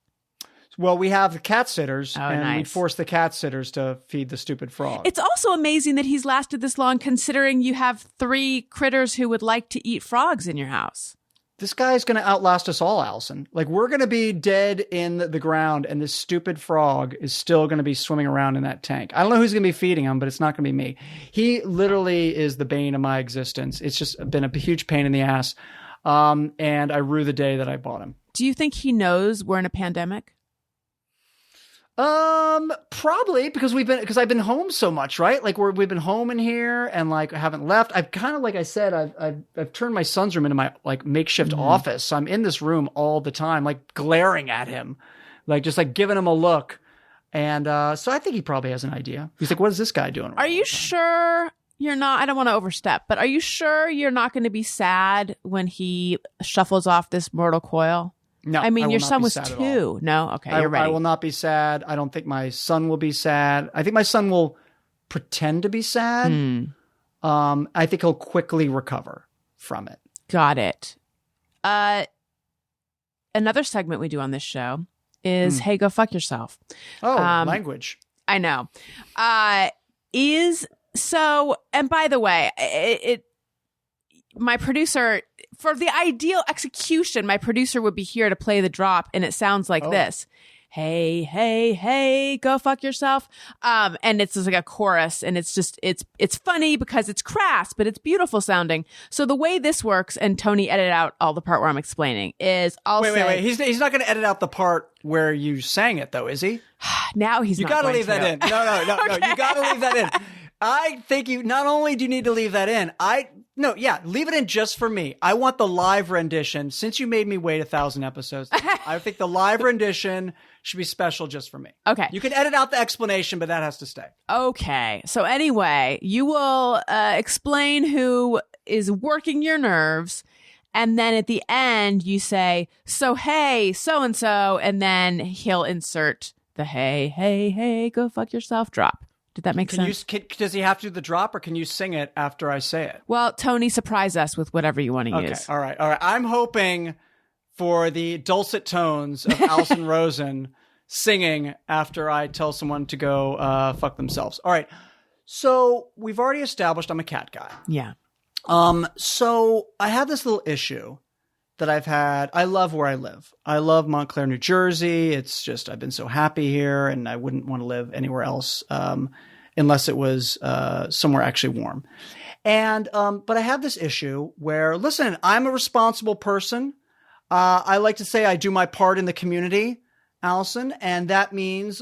[SPEAKER 4] Well, we have the cat sitters, and
[SPEAKER 1] nice.
[SPEAKER 4] we force the cat sitters to feed the stupid frog.
[SPEAKER 1] It's also amazing that he's lasted this long, considering you have 3 critters who would like to eat frogs in your house.
[SPEAKER 4] This guy's going to outlast us all, Allison. Like, we're going to be dead in the ground, and this stupid frog is still going to be swimming around in that tank. I don't know who's going to be feeding him, but it's not going to be me. He literally is the bane of my existence. It's just been a huge pain in the ass. And I rue the day that I bought him.
[SPEAKER 1] Do you think he knows we're in a pandemic?
[SPEAKER 4] Probably because I've been home so much, right? Like we've been home in here and like I haven't left. I've kind of, like I said, I've turned my son's room into my like makeshift office. So I'm in this room all the time, like glaring at him, like just like giving him a look. And, so I think he probably has an idea. He's like, what is this guy doing?
[SPEAKER 1] Are you sure you're not, I don't want to overstep, but are you sure you're not going to be sad when he shuffles off this mortal coil?
[SPEAKER 4] No,
[SPEAKER 1] I mean, your son was 2. No? Okay, you're ready.
[SPEAKER 4] I will not be sad. I don't think my son will be sad. I think my son will pretend to be sad. I think he'll quickly recover from it.
[SPEAKER 1] Got it. Another segment we do on this show is, hey, go fuck yourself.
[SPEAKER 4] Oh, language.
[SPEAKER 1] I know. And by the way, my producer, for the ideal execution, my producer would be here to play the drop, and it sounds like this. Hey, hey, hey, go fuck yourself. And it's just like a chorus, and it's just, it's funny because it's crass, but it's beautiful sounding. So the way this works, and Tony edited out all the part where I'm explaining, is wait.
[SPEAKER 4] He's not going to edit out the part where you sang it, though, is he?
[SPEAKER 1] Now he's
[SPEAKER 4] you
[SPEAKER 1] not
[SPEAKER 4] gotta leave that in. No,
[SPEAKER 1] Okay.
[SPEAKER 4] you gotta leave that in. I think you, not only do you need to leave that in, leave it in just for me. I want the live rendition. Since you made me wait 1,000 episodes, I think the live rendition should be special just for me.
[SPEAKER 1] Okay.
[SPEAKER 4] You can edit out the explanation, but that has to stay.
[SPEAKER 1] Okay. So anyway, you will explain who is working your nerves. And then at the end, you say, so, hey, so-and-so. And then he'll insert the hey, hey, hey, go fuck yourself drop. Did that make sense?
[SPEAKER 4] Does he have to do the drop, or can you sing it after I say it?
[SPEAKER 1] Well, Tony, surprise us with whatever you want to use.
[SPEAKER 4] All right. I'm hoping for the dulcet tones of Alison Rosen singing after I tell someone to go fuck themselves. All right. So we've already established I'm a cat guy.
[SPEAKER 1] Yeah.
[SPEAKER 4] So I have this little issue that I've had. I love where I live. I love Montclair, New Jersey. It's just, I've been so happy here, and I wouldn't want to live anywhere else, unless it was, somewhere actually warm. And, but I have this issue where, listen, I'm a responsible person. I like to say I do my part in the community, Allison, and that means,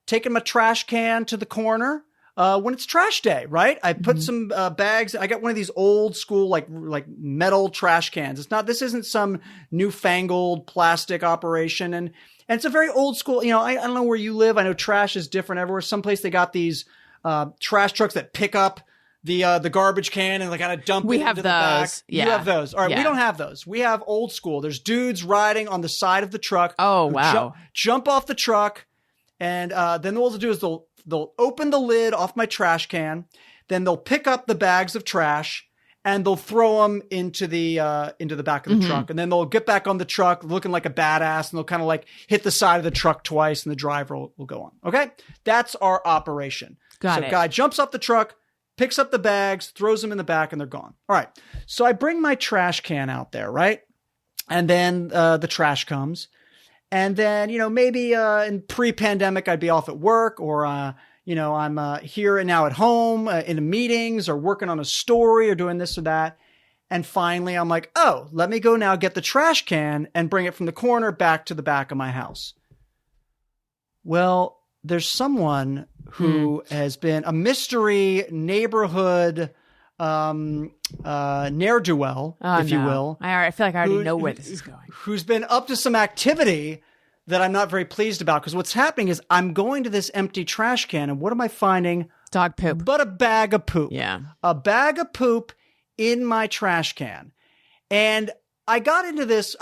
[SPEAKER 4] taking my trash can to the corner, when it's trash day, right? I put some bags. I got one of these old school, like metal trash cans. This isn't some newfangled plastic operation. And it's a very old school, I don't know where you live. I know trash is different everywhere. Someplace they got these trash trucks that pick up the garbage can and kind of dump it into the back.
[SPEAKER 1] Yeah.
[SPEAKER 4] You have those. All right.
[SPEAKER 1] Yeah.
[SPEAKER 4] We don't have those. We have old school. There's dudes riding on the side of the truck.
[SPEAKER 1] Oh, wow.
[SPEAKER 4] Jump off the truck. And then what they'll do is they'll open the lid off my trash can. Then they'll pick up the bags of trash and they'll throw them into the back of the truck. And then they'll get back on the truck looking like a badass, and they'll kind of like hit the side of the truck twice, and the driver will go on. Okay. That's our operation.
[SPEAKER 1] Got it.
[SPEAKER 4] So guy jumps off the truck, picks up the bags, throws them in the back, and they're gone. All right. So I bring my trash can out there, right? And then the trash comes. And then, maybe in pre-pandemic, I'd be off at work, or, I'm here and now at home in meetings or working on a story or doing this or that. And finally, I'm like, oh, let me go now get the trash can and bring it from the corner back to the back of my house. Well, there's someone who has been a mystery neighborhood ne'er-do-well, if you will.
[SPEAKER 1] I feel like I already know where this is going.
[SPEAKER 4] Who's been up to some activity that I'm not very pleased about. Because what's happening is I'm going to this empty trash can, and what am I finding?
[SPEAKER 1] Dog poop.
[SPEAKER 4] But a bag of poop.
[SPEAKER 1] Yeah.
[SPEAKER 4] A bag of poop in my trash can. And I've gotten into this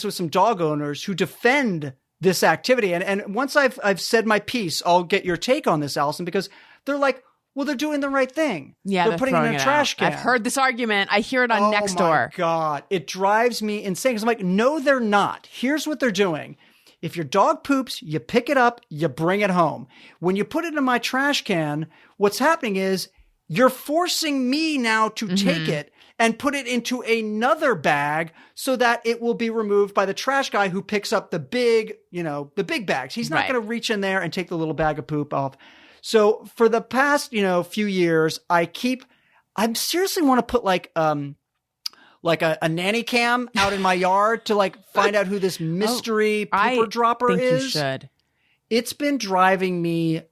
[SPEAKER 4] with some dog owners who defend this activity. And once I've said my piece, I'll get your take on this, Allison, because they're like, well, they're doing the right thing.
[SPEAKER 1] Yeah,
[SPEAKER 4] they're putting it in a trash can.
[SPEAKER 1] I've heard this argument. I hear it on Nextdoor.
[SPEAKER 4] Oh my God. It drives me insane. Because I'm like, no, they're not. Here's what they're doing. If your dog poops, you pick it up, you bring it home. When you put it in my trash can, what's happening is you're forcing me now to take it and put it into another bag so that it will be removed by the trash guy who picks up the big bags. He's not going to reach in there and take the little bag of poop off. So for the past, few years, I seriously want to put like a nanny cam out in my yard to like find out who this mystery pooper dropper is.
[SPEAKER 1] I think you should.
[SPEAKER 4] It's been driving me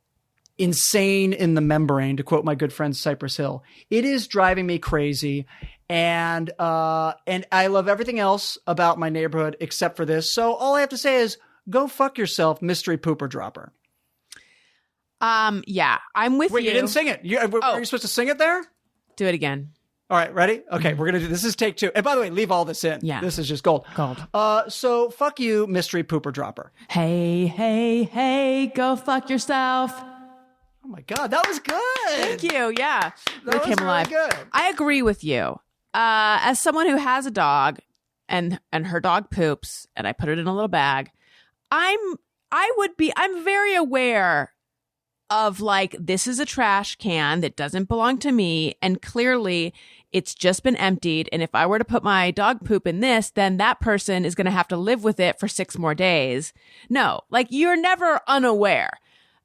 [SPEAKER 4] insane in the membrane, to quote my good friend Cypress Hill. It is driving me crazy. And I love everything else about my neighborhood except for this. So all I have to say is go fuck yourself, mystery pooper dropper.
[SPEAKER 1] Yeah, I'm with you.
[SPEAKER 4] Wait, you didn't sing it. Are you supposed to sing it there?
[SPEAKER 1] Do it again.
[SPEAKER 4] All right, ready? Okay, we're going to do this. Is take 2. And by the way, leave all this in.
[SPEAKER 1] Yeah.
[SPEAKER 4] This is just gold. So fuck you, mystery pooper dropper.
[SPEAKER 1] Hey, hey, hey, go fuck yourself.
[SPEAKER 4] Oh my God, that was good.
[SPEAKER 1] Thank you. Yeah.
[SPEAKER 4] That was really good.
[SPEAKER 1] I agree with you. As someone who has a dog and her dog poops and I put it in a little bag, I'm very aware of like, this is a trash can that doesn't belong to me. And clearly it's just been emptied. And if I were to put my dog poop in this, then that person is going to have to live with it for 6 more days. No, like you're never unaware.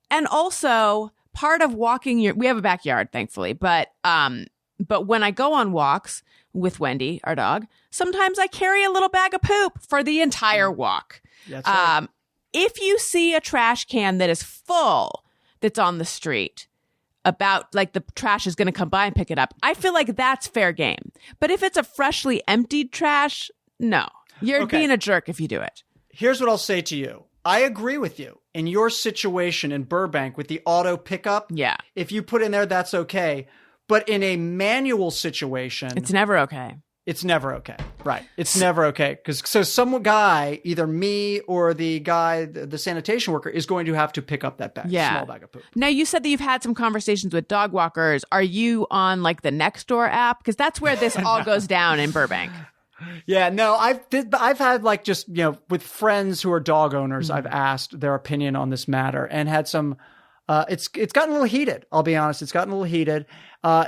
[SPEAKER 1] And also part of walking we have a backyard, thankfully, but when I go on walks with Wendy, our dog, sometimes I carry a little bag of poop for the entire walk.
[SPEAKER 4] That's right.
[SPEAKER 1] If you see a trash can that is full, that's on the street, about like the trash is going to come by and pick it up, I feel like that's fair game. But if it's a freshly emptied trash, no, you're being a jerk if you do it.
[SPEAKER 4] Here's what I'll say to you. I agree with you. In your situation in Burbank with the auto pickup, if you put in there, that's okay. But in a manual situation,
[SPEAKER 1] it's never okay.
[SPEAKER 4] It's never okay. Right. It's never okay. So some guy, either me or the guy, the sanitation worker, is going to have to pick up that bag, small bag of poop.
[SPEAKER 1] Now, you said that you've had some conversations with dog walkers. Are you on like the Nextdoor app? Because that's where this all goes down in Burbank.
[SPEAKER 4] Yeah, no, I've had like just, with friends who are dog owners, I've asked their opinion on this matter and had some, it's gotten a little heated. I'll be honest. It's gotten a little heated,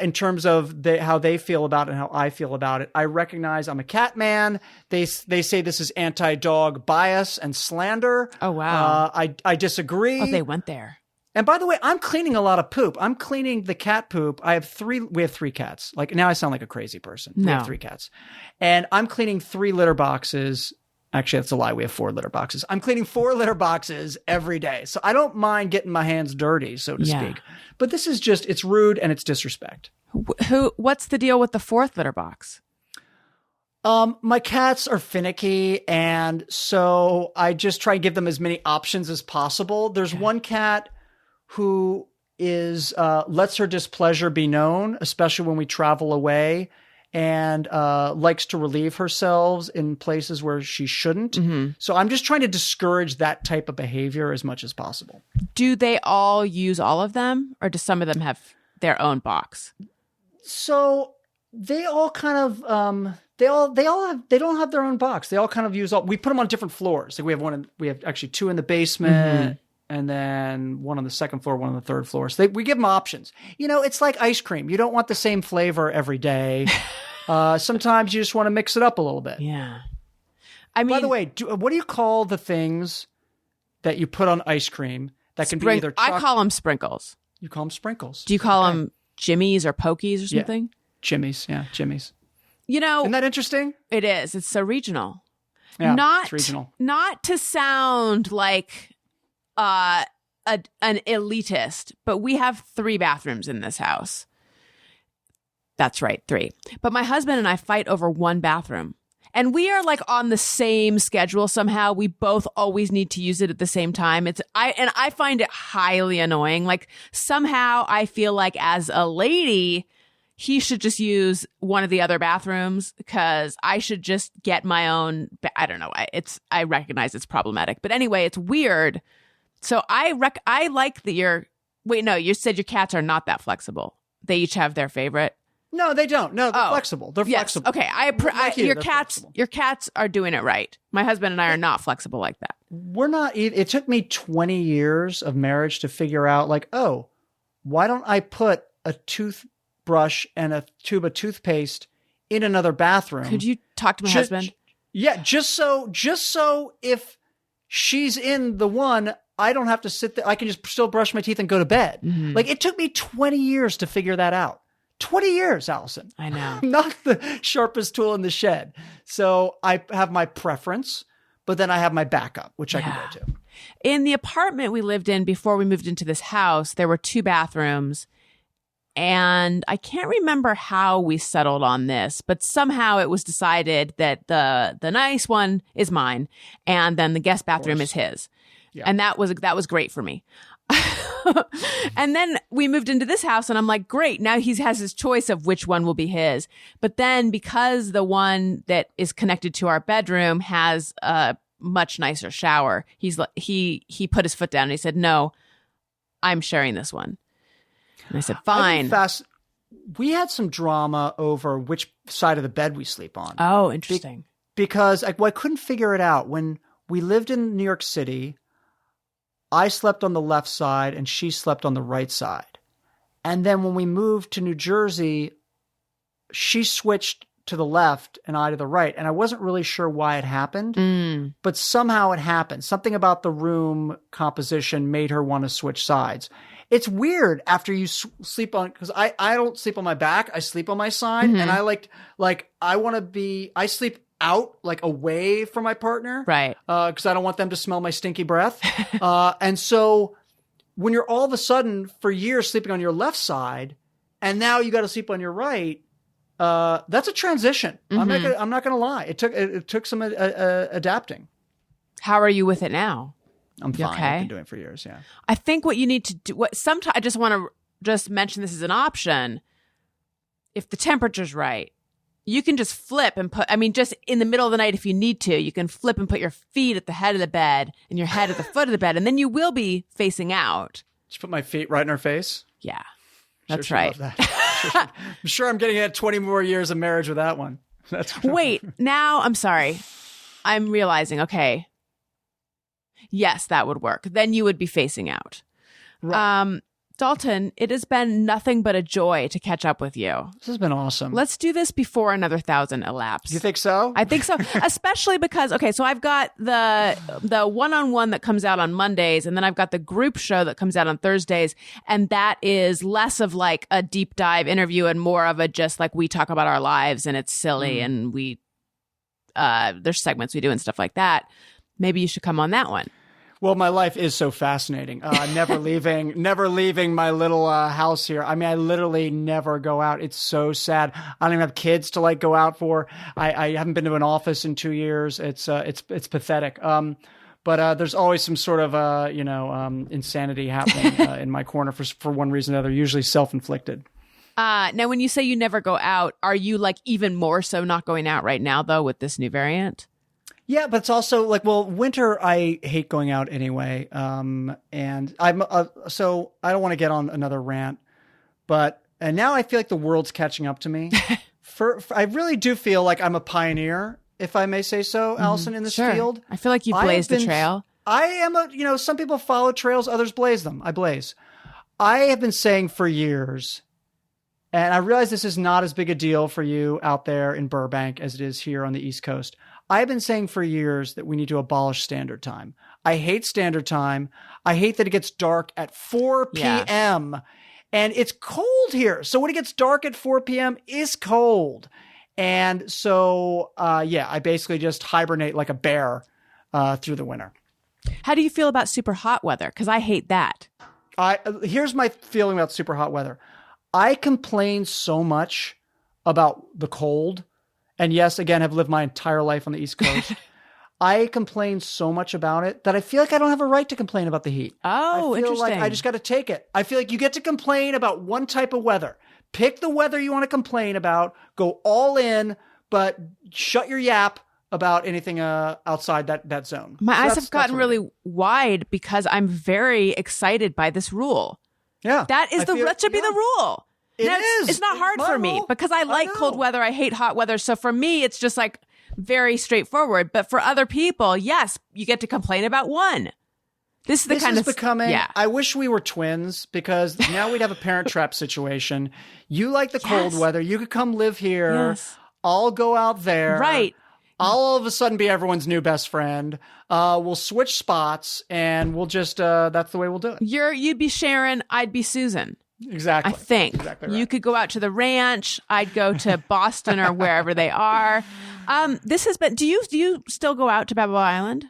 [SPEAKER 4] in terms of how they feel about it and how I feel about it. I recognize I'm a cat man. They say this is anti-dog bias and slander.
[SPEAKER 1] Oh, wow.
[SPEAKER 4] I disagree.
[SPEAKER 1] Oh, they went there.
[SPEAKER 4] And by the way, I'm cleaning a lot of poop. I'm cleaning the cat poop. We have 3 cats. Like now I sound like a crazy person.
[SPEAKER 1] No.
[SPEAKER 4] We have 3 cats. And I'm cleaning 3 litter boxes. Actually, that's a lie. We have 4 litter boxes. I'm cleaning 4 litter boxes every day. So I don't mind getting my hands dirty, so to speak. But this is just, it's rude and it's disrespect.
[SPEAKER 1] What's the deal with the 4th litter box?
[SPEAKER 4] My cats are finicky, and so I just try and give them as many options as possible. There's one cat who is lets her displeasure be known, especially when we travel away, and likes to relieve herself in places where she shouldn't. So I'm just trying to discourage that type of behavior as much as possible. Do
[SPEAKER 1] they all use all of them, or do some of them have their own box?
[SPEAKER 4] So they all kind of they don't have their own box. They all kind of use all. We put them on different floors. Like we have actually 2 in the basement. and then one on the second floor, one on the third floor. So we give them options. It's like ice cream. You don't want the same flavor every day. Sometimes you just want to mix it up a little bit.
[SPEAKER 1] Yeah. I mean,
[SPEAKER 4] by the way, what do you call the things that you put on ice cream that can be either
[SPEAKER 1] I call them sprinkles.
[SPEAKER 4] You call them sprinkles.
[SPEAKER 1] Do you call them Jimmies or Pokies or something?
[SPEAKER 4] Yeah. Jimmies. Yeah, Jimmies.
[SPEAKER 1] Isn't
[SPEAKER 4] that interesting?
[SPEAKER 1] It is. It's so regional.
[SPEAKER 4] Yeah, it's regional.
[SPEAKER 1] Not to sound like an elitist, but we have 3 bathrooms in this house. That's right, 3. But my husband and I fight over one bathroom. And we are like on the same schedule somehow. We both always need to use it at the same time. I find it highly annoying. Like somehow I feel like as a lady, he should just use one of the other bathrooms because I should just get my own. I don't know. I recognize it's problematic, but anyway, it's weird. So I like that you said your cats are not that flexible. They each have their favorite.
[SPEAKER 4] No, they don't. No, they're flexible. They're flexible.
[SPEAKER 1] Okay. Your cats are doing it right. My husband and I are not flexible like that.
[SPEAKER 4] We're not. It took me 20 years of marriage to figure out like, oh, why don't I put a toothbrush and a tube of toothpaste in another bathroom?
[SPEAKER 1] Could you talk to my husband?
[SPEAKER 4] Yeah. Just so if she's in the one, I don't have to sit there. I can just still brush my teeth and go to bed. Mm-hmm. Like it took me 20 years to figure that out. 20 years, Allison.
[SPEAKER 1] I know.
[SPEAKER 4] Not the sharpest tool in the shed. So I have my preference, but then I have my backup, which I can go to.
[SPEAKER 1] In the apartment we lived in before we moved into this house, there were 2 bathrooms. And I can't remember how we settled on this, but somehow it was decided that the nice one is mine. And then the guest bathroom is his. Yeah. And that was great for me. And then we moved into this house and I'm like, great. Now he has his choice of which one will be his. But then because the one that is connected to our bedroom has a much nicer shower, he put his foot down and he said, no, I'm sharing this one. And I said, fine.
[SPEAKER 4] We had some drama over which side of the bed we sleep on.
[SPEAKER 1] Oh, interesting.
[SPEAKER 4] Because I couldn't figure it out. When we lived in New York City, I slept on the left side and she slept on the right side. And then when we moved to New Jersey, she switched to the left and I to the right. And I wasn't really sure why it happened, but somehow it happened. Something about the room composition made her want to switch sides. It's weird after you sleep on, because I don't sleep on my back. I sleep on my side. And I sleep out, like away from my partner.
[SPEAKER 1] Right.
[SPEAKER 4] Because I don't want them to smell my stinky breath. And so when you're all of a sudden for years sleeping on your left side and now you got to sleep on your right, that's a transition. Mm-hmm. I'm not going to lie. It took some adapting.
[SPEAKER 1] How are you with it now?
[SPEAKER 4] I'm fine.
[SPEAKER 1] Okay?
[SPEAKER 4] I've been doing it for years. Yeah.
[SPEAKER 1] I think what you need to do, sometimes I just want to just mention this as an option. If the temperature's right, you can just flip and just in the middle of the night, if you need to, you can flip and put your feet at the head of the bed and your head at the foot of the bed. And then you will be facing out.
[SPEAKER 4] Just put my feet right in her face.
[SPEAKER 1] Yeah, that's right.
[SPEAKER 4] I'm sure I'm getting 20 more years of marriage with that one.
[SPEAKER 1] Wait, now I'm sorry. I'm realizing, okay. Yes, that would work. Then you would be facing out. Right. Dalton, it has been nothing but a joy to catch up with you.
[SPEAKER 4] This has been awesome.
[SPEAKER 1] Let's do this before another 1,000 elapse.
[SPEAKER 4] You think so?
[SPEAKER 1] I think so. Especially because, okay, so I've got the one-on-one that comes out on Mondays, and then I've got the group show that comes out on Thursdays, and that is less of like a deep dive interview and more of a just like we talk about our lives and it's silly and we there's segments we do and stuff like that. Maybe you should come on that one.
[SPEAKER 4] Well, my life is so fascinating. Never leaving my little house here. I mean, I literally never go out. It's so sad. I don't even have kids to like go out for. I haven't been to an office in 2 years. It's pathetic. But there's always some sort of insanity happening in my corner for one reason or another. Usually self-inflicted.
[SPEAKER 1] Now, when you say you never go out, are you like even more so not going out right now though with this new variant?
[SPEAKER 4] Yeah, but it's also like, well, winter, I hate going out anyway. And I'm, so I don't want to get on another rant, and now I feel like the world's catching up to me. I really do feel like I'm a pioneer, if I may say so, Allison, in this field.
[SPEAKER 1] I feel like you've blazed the trail.
[SPEAKER 4] I am some people follow trails, others blaze them. I blaze. I have been saying for years, and I realize this is not as big a deal for you out there in Burbank as it is here on the East Coast. I've been saying for years that we need to abolish standard time. I hate standard time. I hate that it gets dark at 4 p.m. And it's cold here. So when it gets dark at 4 p.m., it's cold. And so, I basically just hibernate like a bear through the winter.
[SPEAKER 1] How do you feel about super hot weather? Because I hate that.
[SPEAKER 4] Here's my feeling about super hot weather. I complain so much about the cold. And yes, again, have lived my entire life on the East Coast. I complain so much about it that I feel like I don't have a right to complain about the heat.
[SPEAKER 1] Oh,
[SPEAKER 4] I feel
[SPEAKER 1] interesting.
[SPEAKER 4] like I just got to take it. I feel like you get to complain about one type of weather. Pick the weather you want to complain about. Go all in, but shut your yap about anything outside that zone.
[SPEAKER 1] My eyes have gotten really wide because I'm very excited by this rule.
[SPEAKER 4] Yeah.
[SPEAKER 1] That should be the rule. It's not hard for me because I like cold weather. I hate hot weather. So for me, it's just like very straightforward. But for other people, yes, you get to complain about one. This is
[SPEAKER 4] becoming. Yeah. I wish we were twins because now we'd have a Parent Trap situation. You like the cold weather. You could come live here. Yes. I'll go out there.
[SPEAKER 1] Right.
[SPEAKER 4] I'll all of a sudden be everyone's new best friend. We'll switch spots and we'll just, that's the way we'll do it.
[SPEAKER 1] You'd be Sharon. I'd be Susan.
[SPEAKER 4] Exactly.
[SPEAKER 1] I think
[SPEAKER 4] exactly right.
[SPEAKER 1] You could go out to the ranch. I'd go to Boston or wherever they are. This has been, do you still go out to Balboa Island?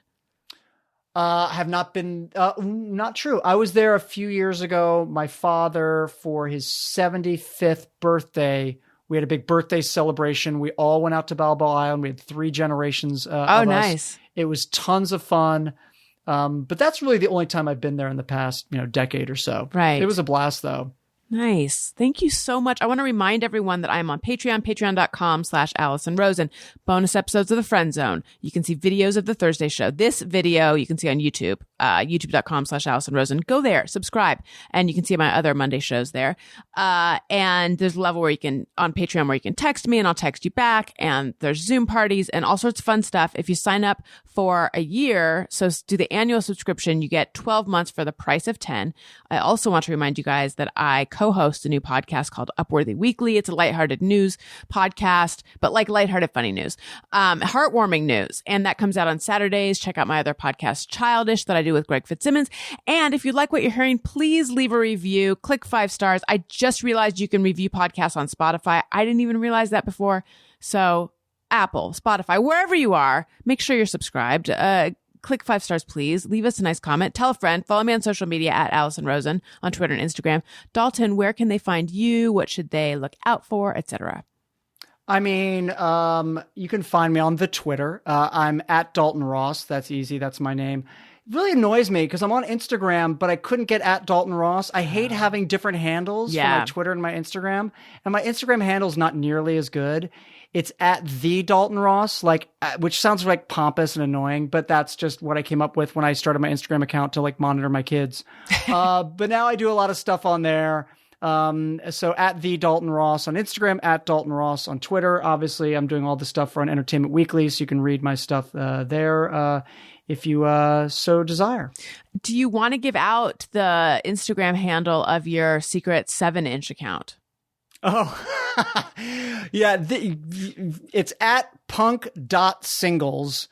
[SPEAKER 4] Have not been, not true. I was there a few years ago. My father, for his 75th birthday, we had a big birthday celebration. We all went out to Balboa Island. We had 3 generations of
[SPEAKER 1] nice.
[SPEAKER 4] us. It was tons of fun. But that's really the only time I've been there in the past, decade or so.
[SPEAKER 1] Right.
[SPEAKER 4] It was a blast though.
[SPEAKER 1] Nice. Thank you so much. I want to remind everyone that I am on Patreon, patreon.com/Allison Rosen. Bonus episodes of The Friend Zone. You can see videos of the Thursday show. This video you can see on YouTube, youtube.com/Allison Rosen. Go there, subscribe, and you can see my other Monday shows there. And there's a level where on Patreon where you can text me and I'll text you back. And there's Zoom parties and all sorts of fun stuff. If you sign up for a year, so do the annual subscription, you get 12 months for the price of 10. I also want to remind you guys that I co-host a new podcast called Upworthy Weekly. It's a lighthearted news podcast, but like lighthearted funny news, heartwarming news. And that comes out on Saturdays. Check out my other podcast, Childish, that I do with Greg Fitzsimmons. And if you like what you're hearing, please leave a review, click 5 stars. I just realized you can review podcasts on Spotify. I didn't even realize that before. So Apple, Spotify, wherever you are, make sure you're subscribed. Click 5 stars, please. Leave us a nice comment. Tell a friend. Follow me on social media at Allison Rosen on Twitter and Instagram. Dalton, where can they find you? What should they look out for, etc.?
[SPEAKER 4] I mean, you can find me on the Twitter. I'm at Dalton Ross. That's easy. That's my name. It really annoys me because I'm on Instagram, but I couldn't get at Dalton Ross. I hate having different handles for my Twitter and my Instagram. And my Instagram handle is not nearly as good. It's at the Dalton Ross, which sounds like pompous and annoying, but that's just what I came up with when I started my Instagram account to monitor my kids. But now I do a lot of stuff on there. So at the Dalton Ross on Instagram, at Dalton Ross on Twitter. Obviously, I'm doing all the stuff for Entertainment Weekly, so you can read my stuff there if you so desire.
[SPEAKER 1] Do you want to give out the Instagram handle of your secret 7-inch account?
[SPEAKER 4] Oh, yeah. It's at punk.singles,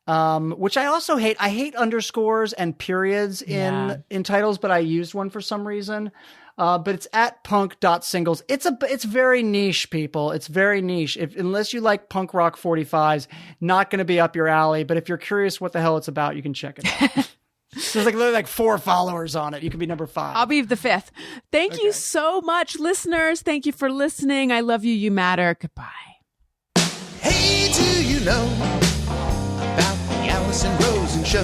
[SPEAKER 4] which I also hate. I hate underscores and periods in titles, but I used one for some reason. But it's at punk.singles. It's very niche, people. It's very niche. Unless you like punk rock 45s, not going to be up your alley. But if you're curious what the hell it's about, you can check it out. There's literally 4 followers on it. You can be number 5.
[SPEAKER 1] I'll be the 5th. Thank you so much, listeners. Thank you for listening. I love you. You matter. Goodbye.
[SPEAKER 3] Hey, do you know about the Allison Rosen Show?